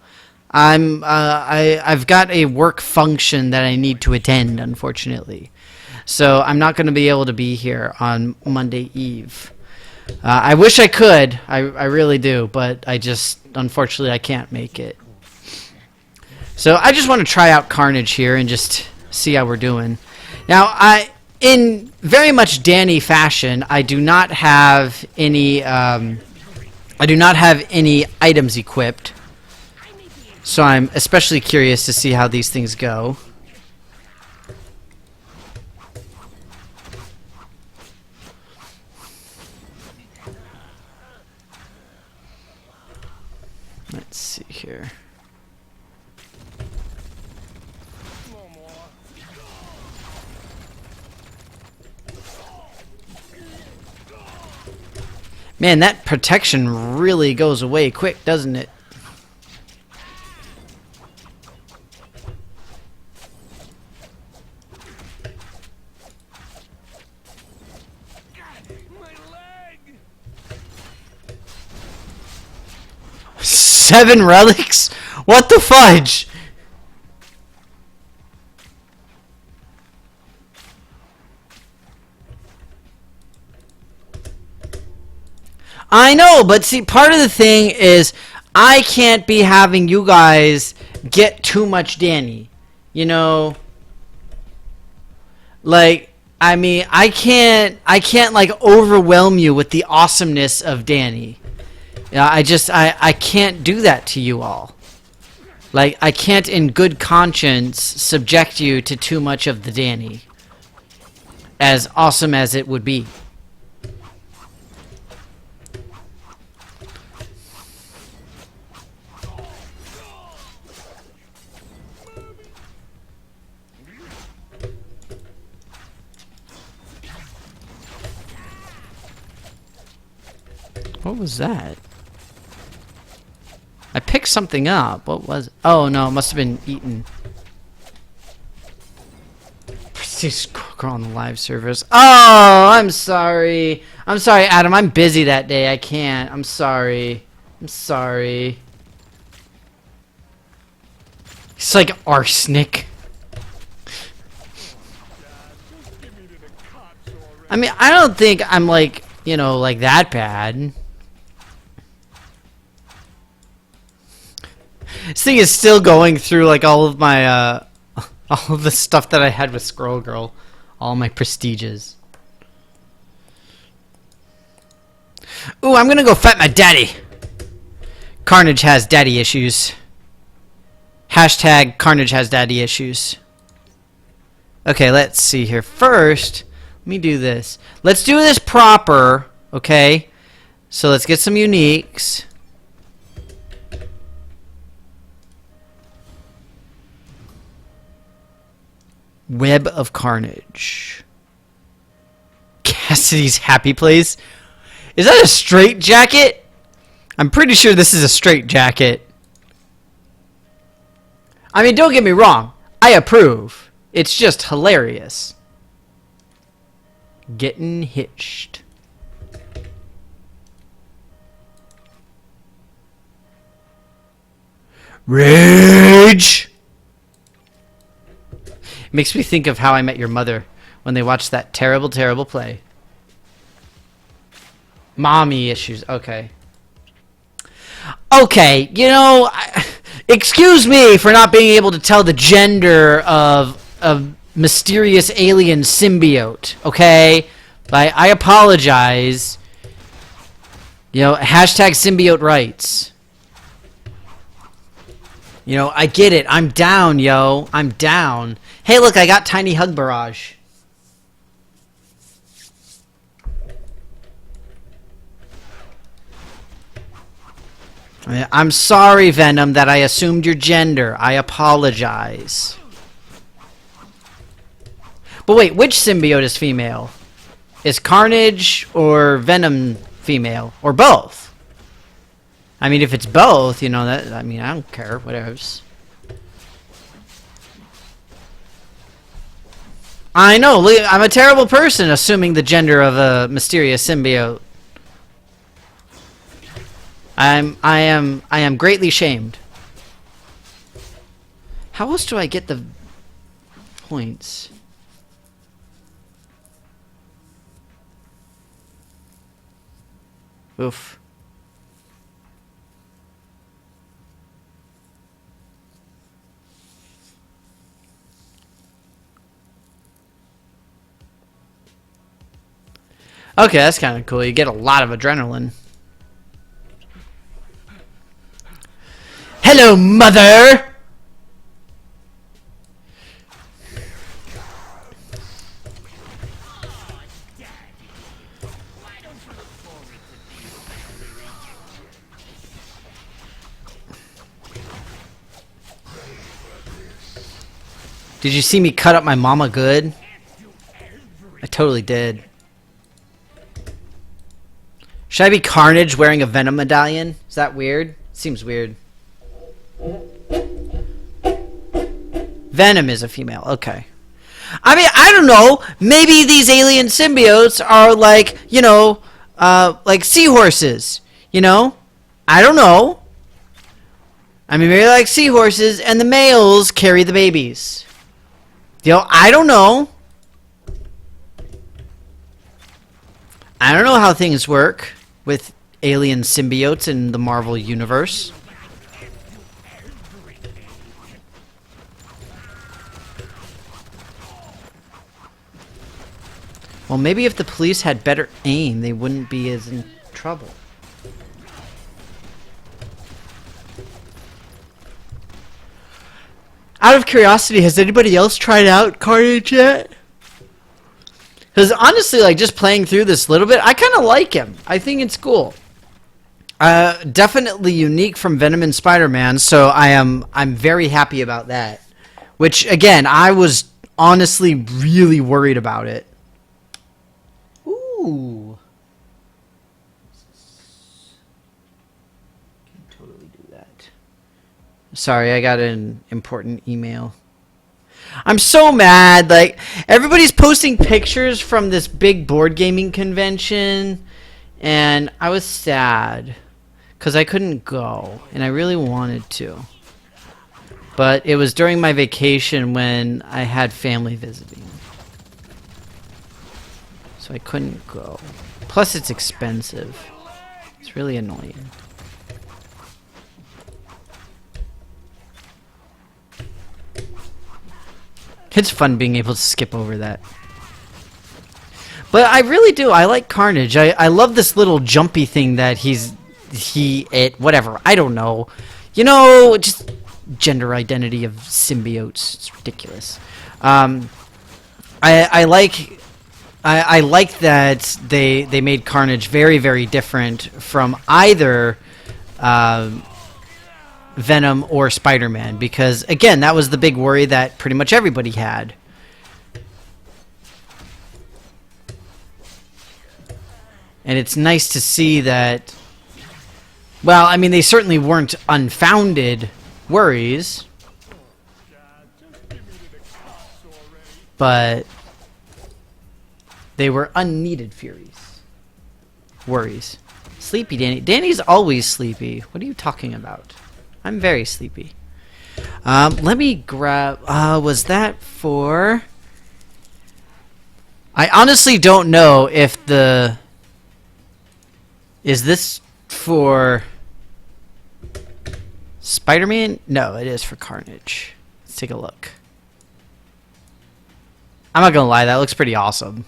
I've got a work function that I need to attend, unfortunately. So I'm not going to be able to be here on Monday Eve. I wish I could. I really do, but unfortunately, I can't make it. So I just want to try out Carnage here and just see how we're doing. Now, in very much Danny fashion, I do not have any items equipped. So I'm especially curious to see how these things go. Let's see here. Man, that protection really goes away quick, doesn't it? Seven relics? What the fudge? I know, but see, part of the thing is I can't be having you guys get too much Danny. You know? Like, I mean, I can't like overwhelm you with the awesomeness of Danny. Yeah, I can't do that to you all. Like, I can't in good conscience subject you to too much of the Danny. As awesome as it would be. What was that? I picked something up. What was it? Oh no, it must have been eaten. Prestige girl on the live servers. Oh, I'm sorry. I'm sorry, Adam. I'm busy that day. I can't. I'm sorry. I'm sorry. It's like arsenic. I mean, I don't think I'm like, you know, like that bad. This thing is still going through like all of my all of the stuff that I had with Squirrel Girl, all my prestiges. Ooh, I'm gonna go fight my daddy. Carnage has daddy issues. Hashtag Carnage has daddy issues. Okay, let's see here. First, let me do this. Let's do this proper, okay? So let's get some uniques. Web of Carnage. Cassidy's happy place. Is that a straight jacket? I'm pretty sure this is a straight jacket. I mean, don't get me wrong. I approve. It's just hilarious. Getting hitched. Rage! Makes me think of How I Met Your Mother when they watched that terrible, terrible play. Mommy issues. Okay. Okay, you know, excuse me for not being able to tell the gender of a mysterious alien symbiote, okay? I apologize. You know, hashtag symbiote rights. You know, I get it. I'm down, yo. I'm down. Hey, look, I got Tiny Hug Barrage. I'm sorry, Venom, that I assumed your gender. I apologize. But wait, which symbiote is female? Is Carnage or Venom female? Or both? I mean, if it's both, you know, that, I mean, I don't care. Whatever. I know, I'm a terrible person assuming the gender of a mysterious symbiote. I am greatly shamed. How else do I get the points? Oof. Okay, that's kind of cool. You get a lot of adrenaline. Hello, mother! Did you see me cut up my mama good? I totally did. Should I be Carnage wearing a Venom medallion? Is that weird? Seems weird. Venom is a female. Okay. I mean, I don't know. Maybe these alien symbiotes are like, you know, like seahorses. You know? I don't know. I mean, maybe like seahorses and the males carry the babies. You know, I don't know. I don't know how things work with alien symbiotes in the Marvel Universe. Well, maybe if the police had better aim, they wouldn't be as in trouble. Out of curiosity, has anybody else tried out Carnage yet? Because honestly, like, just playing through this little bit, I kind of like him. I think it's cool. Definitely unique from Venom and Spider-Man, so I'm very happy about that. Which, again, I was honestly really worried about it. Ooh. Can totally do that. Sorry, I got an important email. I'm so mad. Like, everybody's posting pictures from this big board gaming convention, and I was sad because I couldn't go, and I really wanted to. But it was during my vacation when I had family visiting, so I couldn't go. Plus, it's expensive. It's really annoying. It's fun being able to skip over that. But I really do. I like Carnage. I love this little jumpy thing that whatever. I don't know. You know, just gender identity of symbiotes. It's ridiculous. I like that they made Carnage very, very different from either Venom or Spider-Man, because again, that was the big worry that pretty much everybody had. And it's nice to see that, well, I mean, they certainly weren't unfounded worries, but they were unneeded worries. Sleepy Danny. Danny's always sleepy. What are you talking about? I'm very sleepy. Let me grab... was that for... I honestly don't know if the... Is this for... Spider-Man? No, it is for Carnage. Let's take a look. I'm not gonna lie, that looks pretty awesome.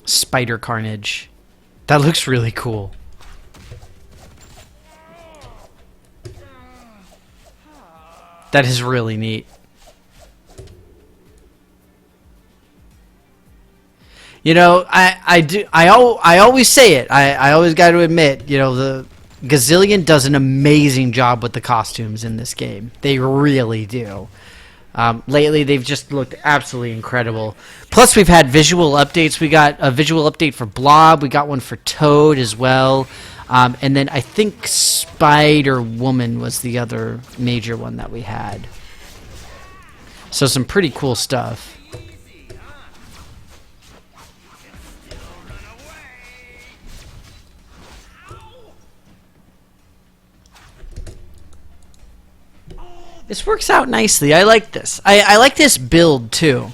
Spider Carnage. That looks really cool. That is really neat. You know, I always say it. I always got to admit, you know, the Gazillion does an amazing job with the costumes in this game. They really do. Lately, they've just looked absolutely incredible. Plus, we've had visual updates. We got a visual update for Blob. We got one for Toad as well. And then I think Spider-Woman was the other major one that we had. So some pretty cool stuff. This works out nicely. I like this. I like this build too.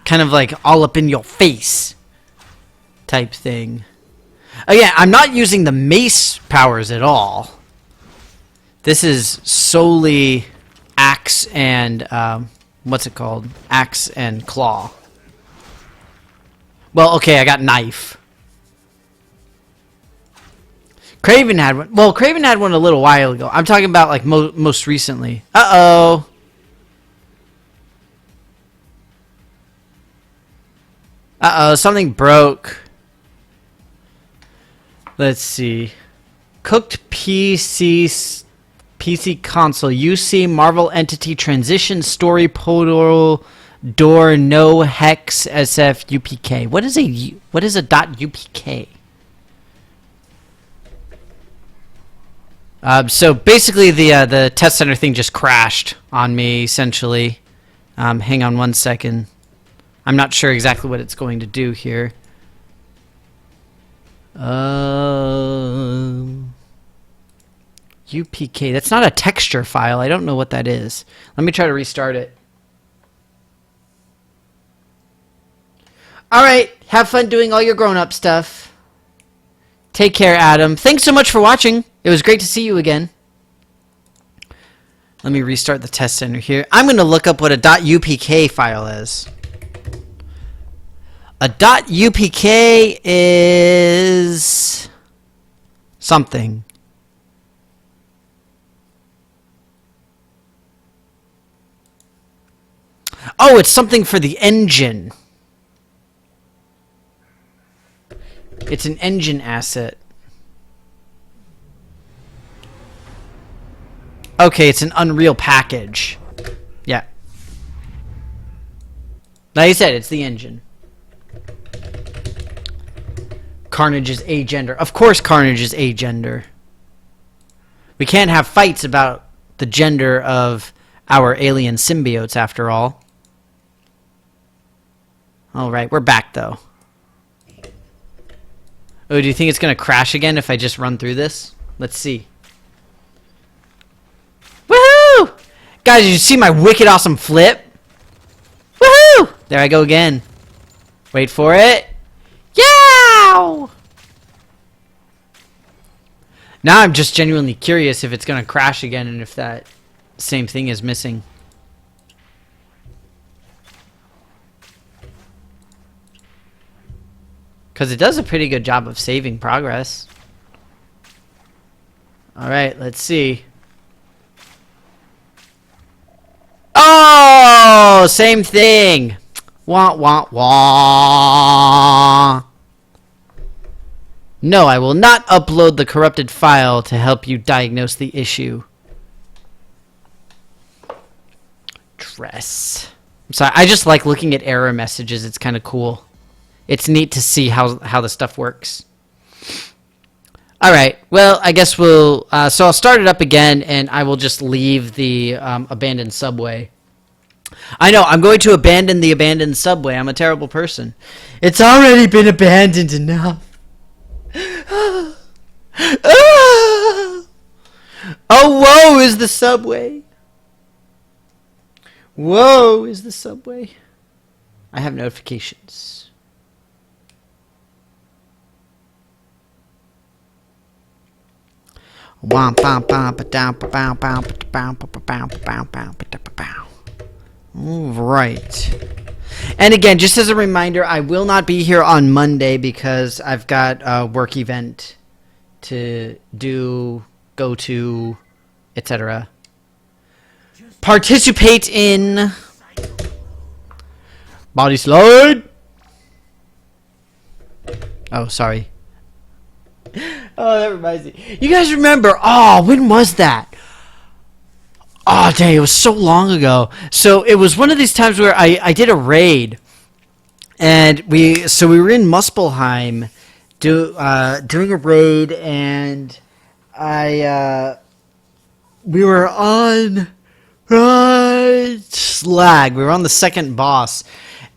Kind of like all up in your face type thing. Again, I'm not using the mace powers at all. This is solely axe and what's it called? Axe and claw. Well, okay, I got knife. Craven had one. Well, Craven had one a little while ago. I'm talking about like most recently. Uh-oh. Uh-oh, something broke. Let's see. Cooked PC console. UC Marvel Entity Transition Story Portal Door No Hex SF UPK. What is a .UPK? So basically, the test center thing just crashed on me, essentially. Hang on one second. I'm not sure exactly what it's going to do here. UPK. That's not a texture file. I don't know what that is. Let me try to restart it. All right. Have fun doing all your grown-up stuff. Take care, Adam. Thanks so much for watching. It was great to see you again. Let me restart the test center here. I'm going to look up what a .upk file is. A .upk is something. Oh, it's something for the engine. It's an engine asset. Okay, it's an Unreal package. Yeah. Like I said, it's the engine. Carnage is agender. Of course Carnage is agender. We can't have fights about the gender of our alien symbiotes after all. Alright, we're back though. Oh, do you think it's going to crash again if I just run through this? Let's see. Woohoo! Guys, did you see my wicked awesome flip? Woohoo! There I go again. Wait for it. Yow! Now I'm just genuinely curious if it's going to crash again and if that same thing is missing. Because it does a pretty good job of saving progress. Alright, let's see. Oh! Same thing! Wah, wah, wah. No, I will not upload the corrupted file to help you diagnose the issue. Dress. I'm sorry, I just like looking at error messages. It's kind of cool. It's neat to see how the stuff works. Alright, well, I guess we'll... so I'll start it up again, and I will just leave the abandoned subway. I know, I'm going to abandon the abandoned subway. I'm a terrible person. It's already been abandoned enough. Oh, woe is the subway. Woe is the subway. I have notifications. Right. And again, just as a reminder, I will not be here on Monday because I've got a work event to do, go to, etc. Participate in. Body slide. Oh, sorry. Oh, that reminds me. You guys remember? Oh, when was that? Oh, dang, it was so long ago. So it was one of these times where I did a raid, and we were in Muspelheim, doing a raid, and we were on Slag. We were on the second boss.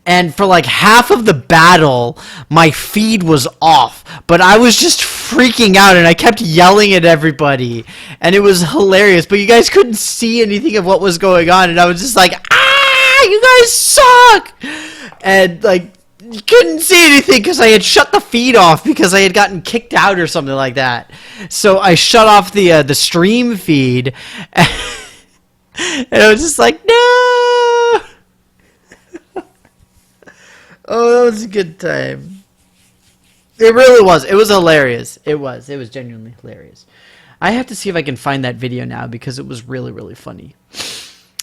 And for like half of the battle, my feed was off. But I was just freaking out, and I kept yelling at everybody. And it was hilarious. But you guys couldn't see anything of what was going on. And I was just like, ah, you guys suck! And like, you couldn't see anything because I had shut the feed off because I had gotten kicked out or something like that. So I shut off the stream feed. And I was just like, no! Oh, that was a good time. It really was. It was hilarious. It was genuinely hilarious. I have to see if I can find that video now because it was really, really funny.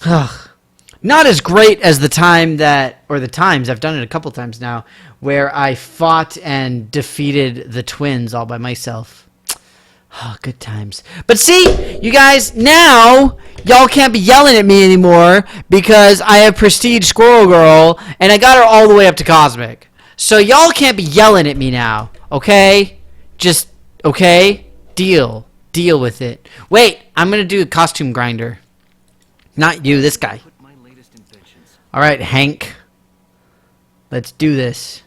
Not as great as the times, I've done it a couple times now, where I fought and defeated the twins all by myself. Oh, good times. But see, you guys, now y'all can't be yelling at me anymore because I have Prestige Squirrel Girl and I got her all the way up to Cosmic. So y'all can't be yelling at me now, okay? Just, okay? Deal with it. Wait, I'm going to do a costume grinder. Not you, this guy. Alright, Hank. Let's do this.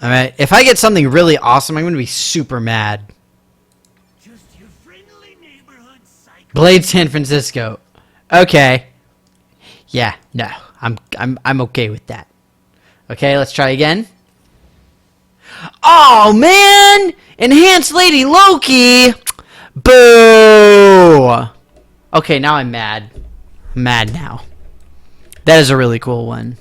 Alright, if I get something really awesome, I'm going to be super mad. Just your friendly neighborhood psycho. Blade San Francisco. Okay. Yeah, no. I'm okay with that. Okay, let's try again. Oh, man! Enhanced Lady Loki! Boo! Okay, now I'm mad. I'm mad now. That is a really cool one.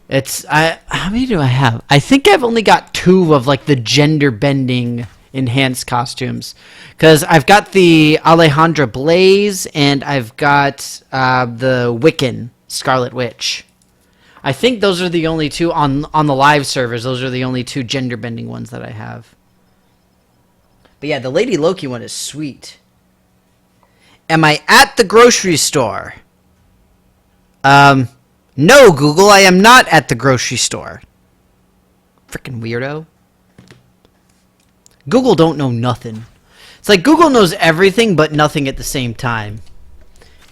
How many do I have? I think I've only got 2 of like the gender bending enhanced costumes, because I've got the Alejandra Blaze and I've got the Wiccan Scarlet Witch. I think those are the only 2 on the live servers. Those are the only 2 gender bending ones that I have. But yeah, the Lady Loki one is sweet. Am I at the grocery store? No, Google, I am not at the grocery store. Frickin' weirdo. Google don't know nothing. It's like Google knows everything but nothing at the same time.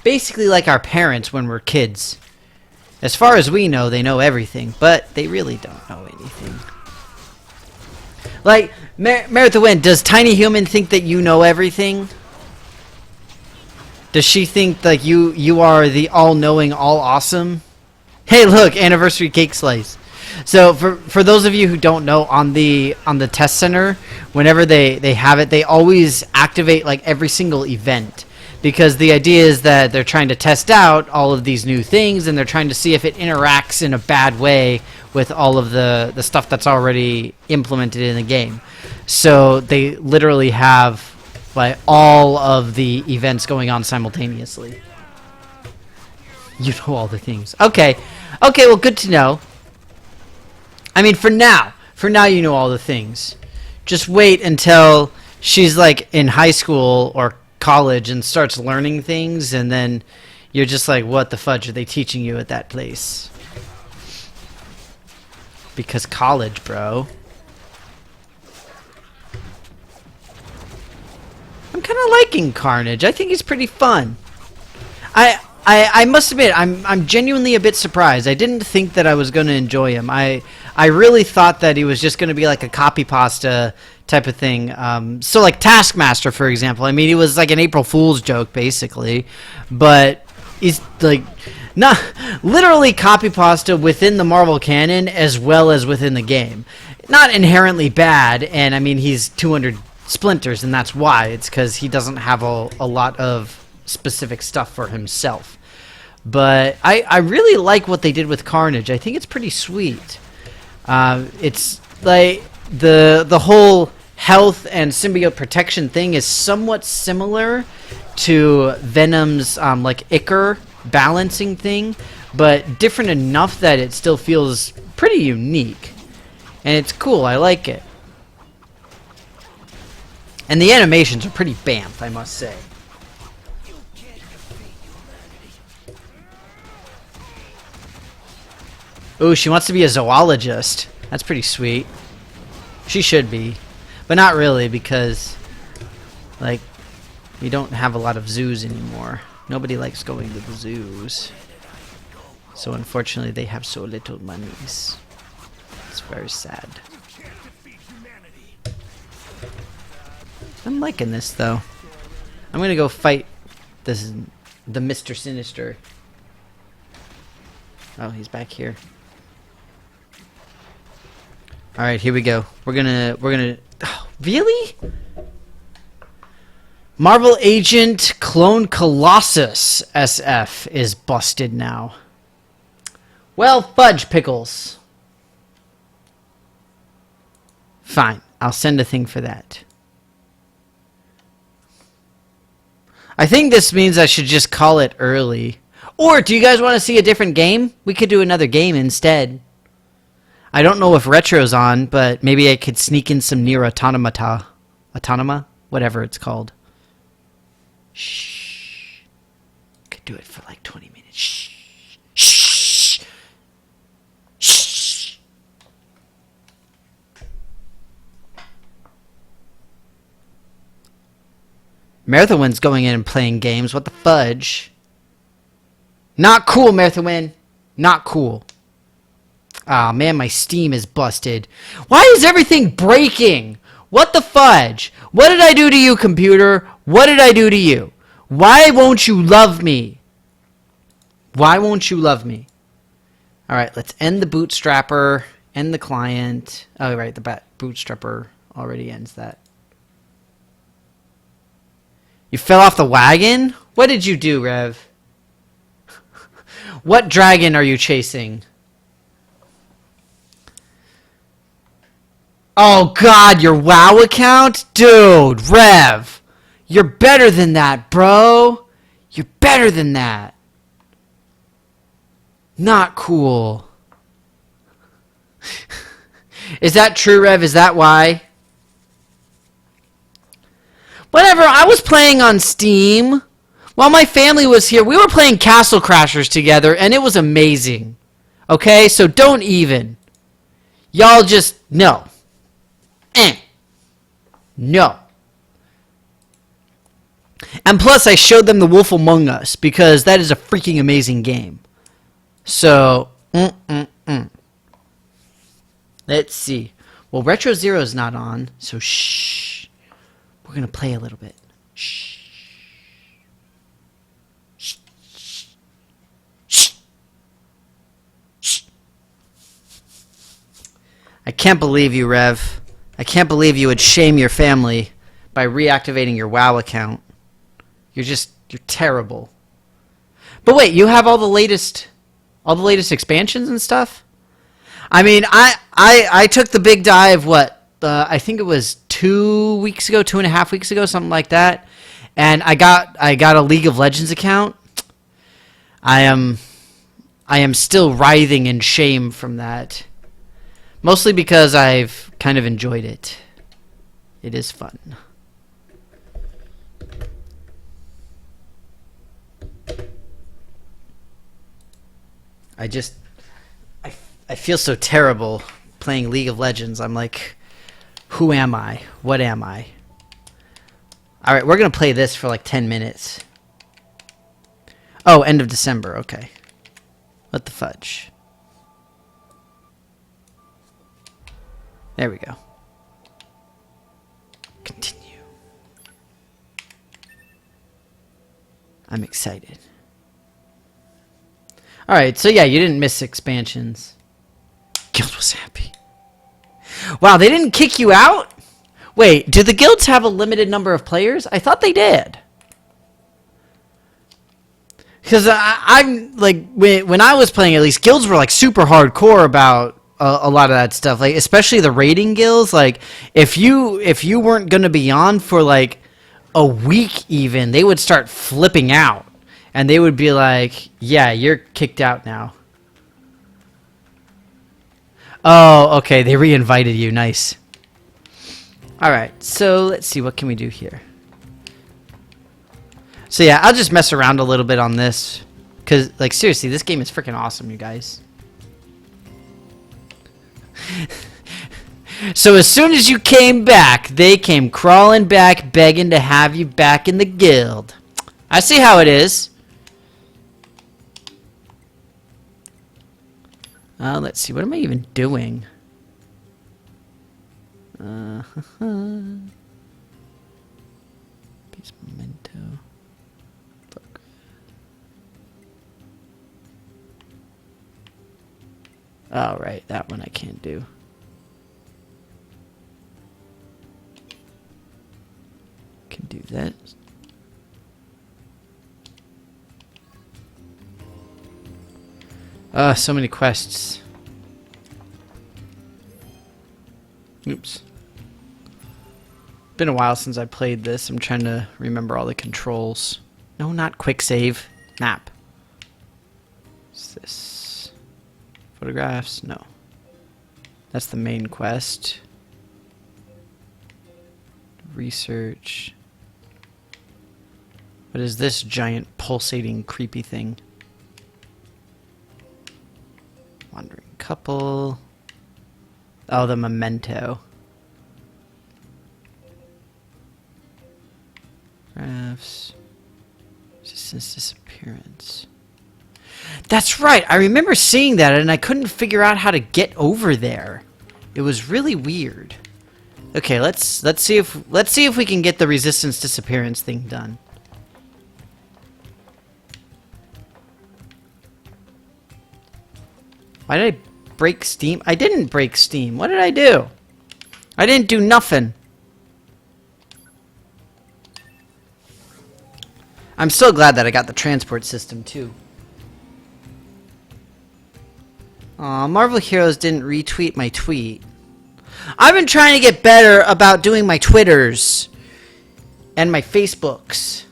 Basically like our parents when we're kids. As far as we know, they know everything, but they really don't know anything. Like, Merit the Wind, does Tiny Human think that you know everything? Does she think like you are the all-knowing, all-awesome? Hey, look, anniversary cake slice. So for those of you who don't know, on the test center, whenever they have it, they always activate like every single event, because the idea is that they're trying to test out all of these new things, and they're trying to see if it interacts in a bad way with all of the stuff that's already implemented in the game. So they literally have like all of the events going on simultaneously. You know all the things. Okay, well, good to know. I mean, for now you know all the things. Just wait until she's like in high school or college and starts learning things, and then you're just like, what the fudge are they teaching you at that place? Because college, bro. I'm kind of liking Carnage. I think he's pretty fun. I must admit, I'm genuinely a bit surprised. I didn't think that I was going to enjoy him. I really thought that he was just going to be like a copy pasta type of thing. So like Taskmaster, for example. I mean, he was like an April Fool's joke, basically. But he's like, Not literally copy pasta within the Marvel canon as well as within the game. Not inherently bad, and I mean he's 200 splinters, and that's why. It's because he doesn't have a lot of specific stuff for himself. But I really like what they did with Carnage. I think it's pretty sweet. It's like the whole health and symbiote protection thing is somewhat similar to Venom's like Ichor balancing thing, but different enough that it still feels pretty unique. And it's cool, I like it. And the animations are pretty bamf, I must say. Ooh, she wants to be a zoologist. That's pretty sweet. She should be. But not really, because like we don't have a lot of zoos anymore. Nobody likes going to the zoos. So unfortunately they have so little monies. It's very sad. I'm liking this though. I'm gonna go fight the Mr. Sinister. Oh, he's back here. Alright, here we go. We're gonna oh, really? Marvel Agent Clone Colossus SF is busted now. Well, fudge pickles. Fine, I'll send a thing for that. I think this means I should just call it early. Or, do you guys want to see a different game? We could do another game instead. I don't know if Retro's on, but maybe I could sneak in some Nier Automata. Autonoma? Whatever it's called. Shh. Could do it for like 20 minutes. Shh. Shh. Shh. Marathon's going in and playing games. What the fudge? Not cool, Marathon. Not cool. Ah, man, my Steam is busted. Why is everything breaking? What the fudge? What did I do to you, computer? What did I do to you? Why won't you love me? Why won't you love me? Alright, let's end the bootstrapper. End the client. Oh, right, the bootstrapper already ends that. You fell off the wagon? What did you do, Rev? What dragon are you chasing? Oh god, your WoW account? Dude, Rev! You're better than that, bro! You're better than that! Not cool. Is that true, Rev? Is that why? Whatever, I was playing on Steam. While my family was here, we were playing Castle Crashers together, and it was amazing. Okay, so don't even. Y'all just, no. No. And plus, I showed them The Wolf Among Us, because that is a freaking amazing game. So, let's see. Well, Retro Zero's not on, so shh. We're going to play a little bit. Shh. Shh. Shh. Shh. I can't believe you, Rev. I can't believe you would shame your family by reactivating your WoW account. You're terrible. But wait, you have all the latest expansions and stuff? I mean, I took the big dive, I think it was 2.5 weeks ago, something like that. And I got a League of Legends account. I am still writhing in shame from that. Mostly because I've kind of enjoyed it. It is fun. I feel so terrible playing League of Legends. I'm like, who am I? What am I? Alright, we're going to play this for like 10 minutes. Oh, end of December. Okay. What the fudge? There we go. Continue. I'm excited. Alright, so yeah, you didn't miss expansions. Guild was happy. Wow, they didn't kick you out? Wait, do the guilds have a limited number of players? I thought they did. Because I'm like, when I was playing, at least, guilds were like super hardcore about a lot of that stuff. Like, especially the raiding guilds. Like, if you weren't going to be on for like a week even, they would start flipping out. And they would be like, yeah, you're kicked out now. Oh, okay, they re-invited you. Nice. Alright, so let's see, what can we do here? So yeah, I'll just mess around a little bit on this. Because, like, seriously, this game is freaking awesome, you guys. So as soon as you came back, they came crawling back, begging to have you back in the guild. I see how it is. Let's see, what am I even doing? Piece memento. Fuck. Oh, right, that one I can't do. Can do that. So many quests. Oops. Been a while since I played this. I'm trying to remember all the controls. No, not quick save. Map. What's this? Photographs? No. That's the main quest. Research. What is this giant pulsating creepy thing? Wandering couple. Oh, the memento. Graphs. Resistance disappearance. That's right. I remember seeing that and I couldn't figure out how to get over there. It was really weird. Okay, let's see if we can get the resistance disappearance thing done. Why did I break Steam? I didn't break Steam. What did I do? I didn't do nothing. I'm so glad that I got the transport system too. Aw, Marvel Heroes didn't retweet my tweet. I've been trying to get better about doing my Twitters and my Facebooks.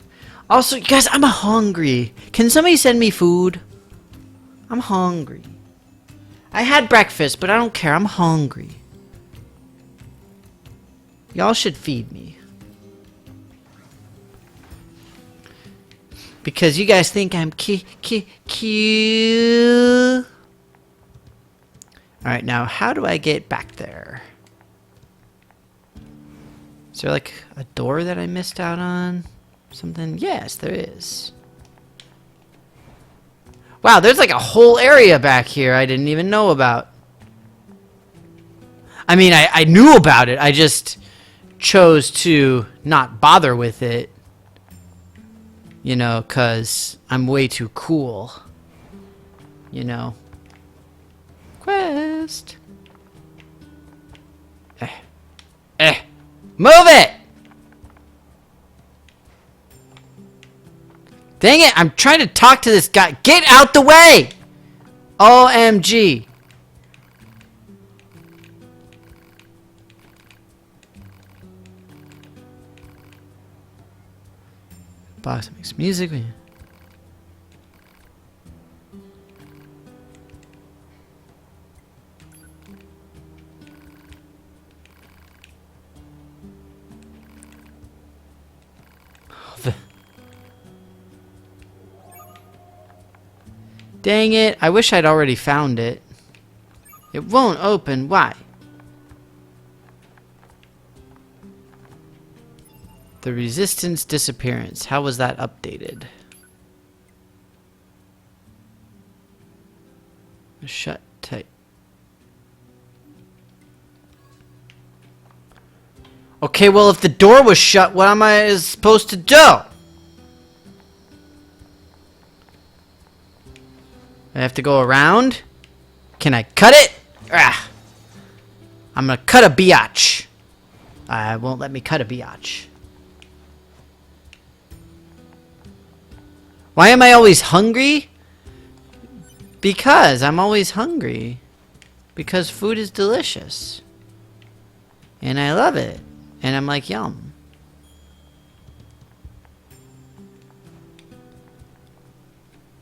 Also, guys, I'm hungry. Can somebody send me food? I'm hungry. I had breakfast, but I don't care. I'm hungry. Y'all should feed me. Because you guys think I'm cute. Alright, now how do I get back there? Is there like a door that I missed out on? Something? Yes, there is. Wow, there's like a whole area back here I didn't even know about. I mean, I knew about it. I just chose to not bother with it. You know, because I'm way too cool. You know. Quest. Move it! Dang it, I'm trying to talk to this guy. Get out the way! OMG. Box makes music. Dang it, I wish I'd already found it. It won't open, why? The resistance disappearance, how was that updated? Shut tight. Okay, well if the door was shut, what am I supposed to do? I have to go around? Can I cut it? Ah. I'm gonna cut a biatch. Won't let me cut a biatch. Why am I always hungry? Because I'm always hungry. Because food is delicious. And I love it. And I'm like, yum.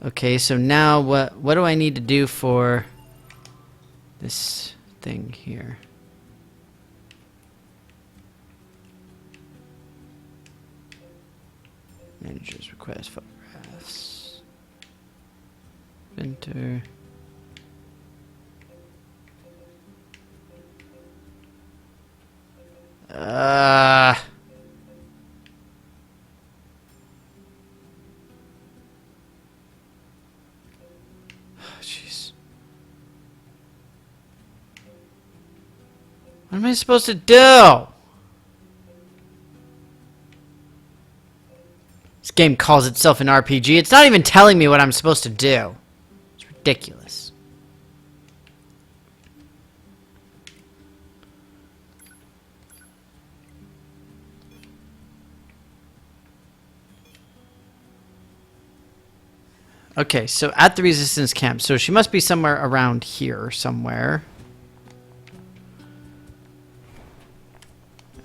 Okay, so now what do I need to do for this thing here? Manager's request photographs. Enter. Jeez. What am I supposed to do? This game calls itself an RPG. It's not even telling me what I'm supposed to do. It's ridiculous. Okay, so at the resistance camp. So she must be somewhere around here somewhere.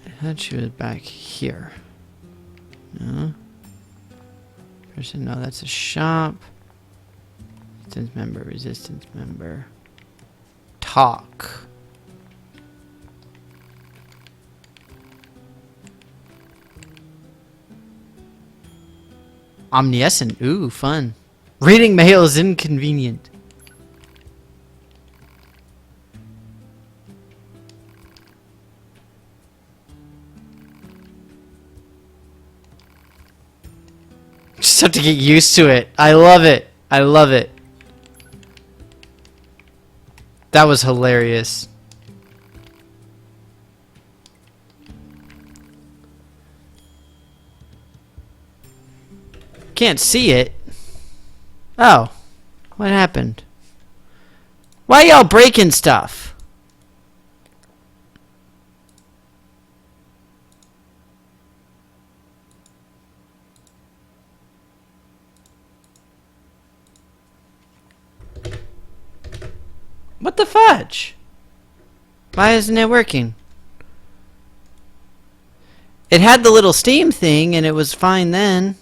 I thought she was back here. No. Person, no, that's a shop. Resistance member. Talk. Omniscient. Ooh, fun. Reading mail is inconvenient. Just have to get used to it. I love it. I love it. That was hilarious. Can't see it. Oh. What happened? Why y'all breaking stuff? What the fudge? Why isn't it working? It had the little steam thing and it was fine then.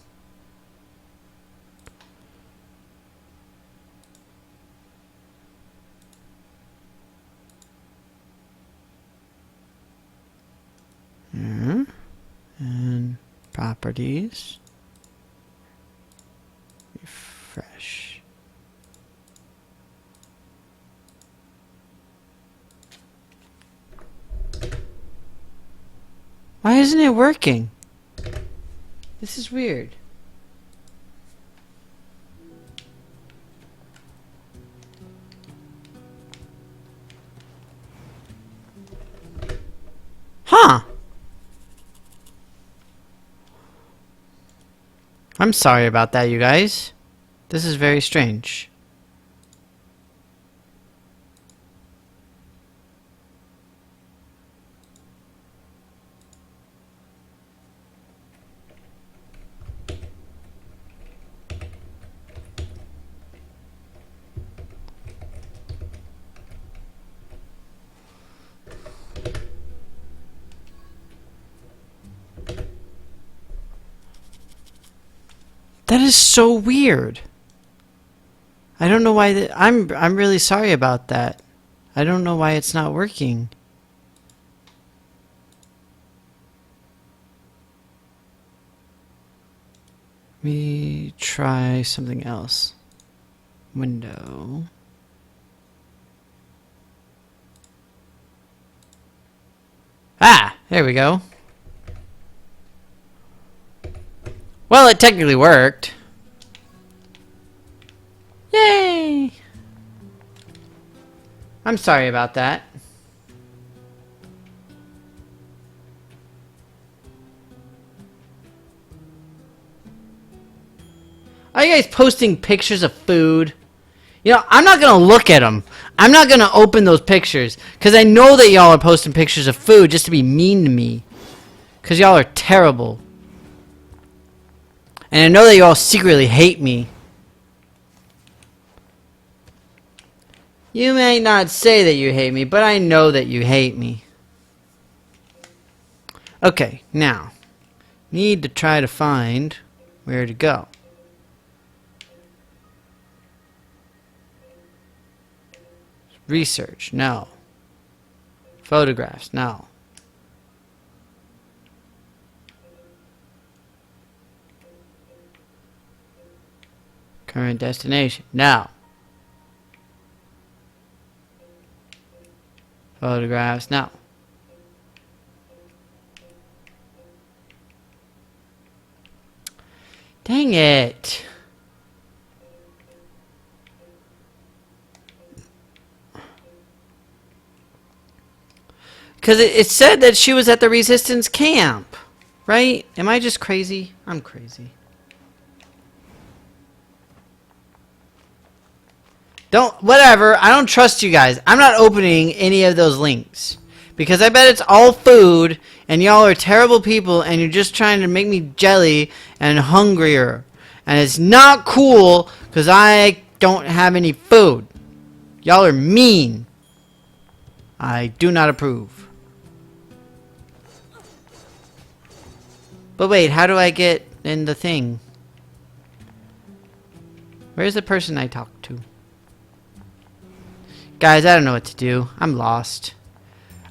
And properties. Refresh. Why isn't it working? This is weird. Huh. I'm sorry about that, you guys. This is very strange. That is so weird. I don't know why I'm really sorry about that. I don't know why it's not working. Let me try something else. Window. Ah, there we go. Well, it technically worked. Yay! I'm sorry about that. Are you guys posting pictures of food? You know, I'm not going to look at them. I'm not going to open those pictures. Because I know that y'all are posting pictures of food just to be mean to me. Because y'all are terrible. And I know that y'all secretly hate me. You may not say that you hate me, but I know that you hate me. Okay, now. Need to try to find where to go. Research, no. Photographs, no. Current destination, no. Photographs, no. Dang it. Because it said that she was at the resistance camp, right? Am I just crazy? I'm crazy. Whatever. I don't trust you guys. I'm not opening any of those links. Because I bet it's all food, and y'all are terrible people, and you're just trying to make me jelly and hungrier. And it's not cool, because I don't have any food. Y'all are mean. I do not approve. But wait, how do I get in the thing? Where's the person I talked to? Guys, I don't know what to do. I'm lost.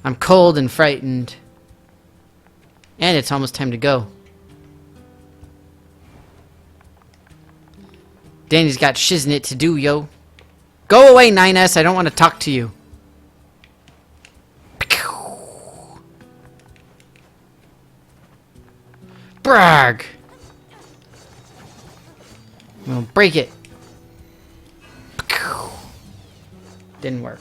I'm cold and frightened. And it's almost time to go. Danny's got shiznit to do, yo. Go away, 9S. I don't want to talk to you. Brag! I'm gonna break it. Didn't work.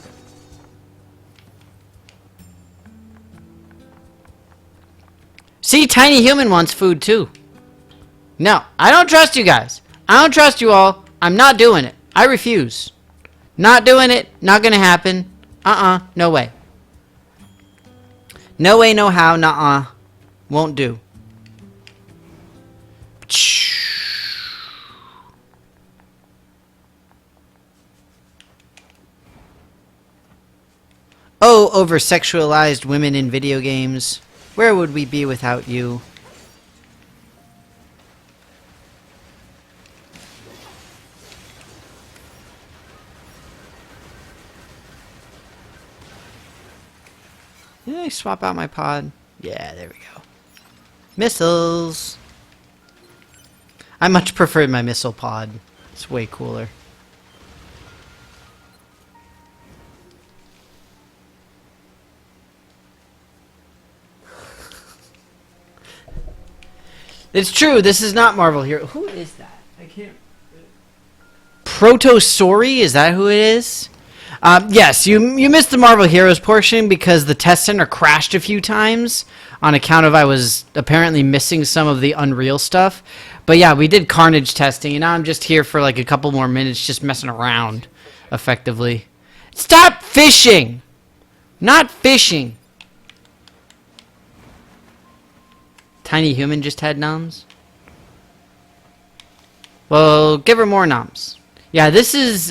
See, Tiny Human wants food too. No, I don't trust you guys. I don't trust you all. I'm not doing it. I refuse. Not doing it. Not gonna happen. No way. No way, no how, nuh-uh. Won't do. Oh, over-sexualized women in video games. Where would we be without you? Did I swap out my pod? Yeah, there we go. Missiles! I much prefer my missile pod. It's way cooler. It's true, this is not Marvel Hero. Who is that? I can't... Protosori? Is that who it is? Yes, you missed the Marvel Heroes portion because the test center crashed a few times on account of I was apparently missing some of the Unreal stuff. But yeah, we did Carnage testing, and now I'm just here for like a couple more minutes just messing around, effectively. Stop fishing! Not fishing! Tiny Human just had noms? Well, give her more noms. Yeah, this is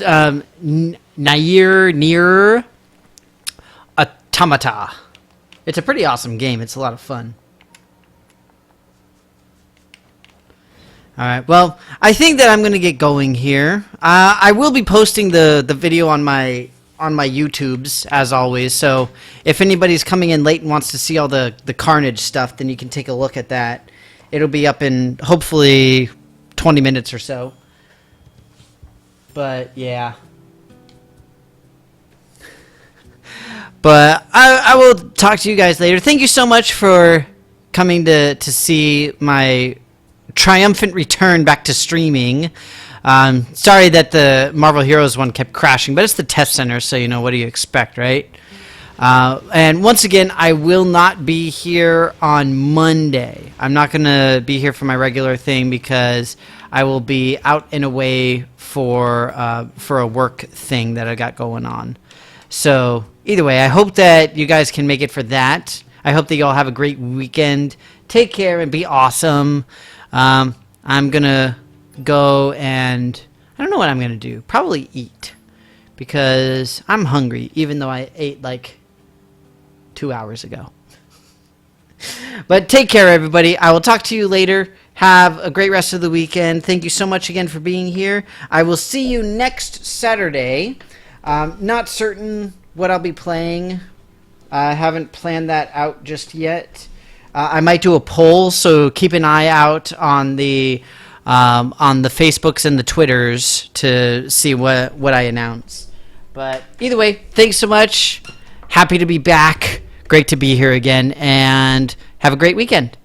Nier Automata. It's a pretty awesome game. It's a lot of fun. Alright, well, I think that I'm going to get going here. I will be posting the video on my YouTubes, as always, so if anybody's coming in late and wants to see all the Carnage stuff, then you can take a look at that. It'll be up in, hopefully, 20 minutes or so. But, yeah. But I will talk to you guys later. Thank you so much for coming to see my triumphant return back to streaming. Sorry that the Marvel Heroes one kept crashing, but it's the test center, so you know, what do you expect, right? And once again, I will not be here on Monday. I'm not going to be here for my regular thing because I will be out and away for a work thing that I got going on. So either way, I hope that you guys can make it for that. I hope that you all have a great weekend. Take care and be awesome. I'm going to go and I don't know what I'm going to do. Probably eat because I'm hungry, even though I ate like 2 hours ago. But take care, everybody. I will talk to you later. Have a great rest of the weekend. Thank you so much again for being here. I will see you next Saturday. Not certain what I'll be playing. I haven't planned that out just yet. I might do a poll, so keep an eye out on the Facebooks and the Twitters to see what I announce. But either way, thanks so much. Happy to be back. Great to be here again, and have a great weekend.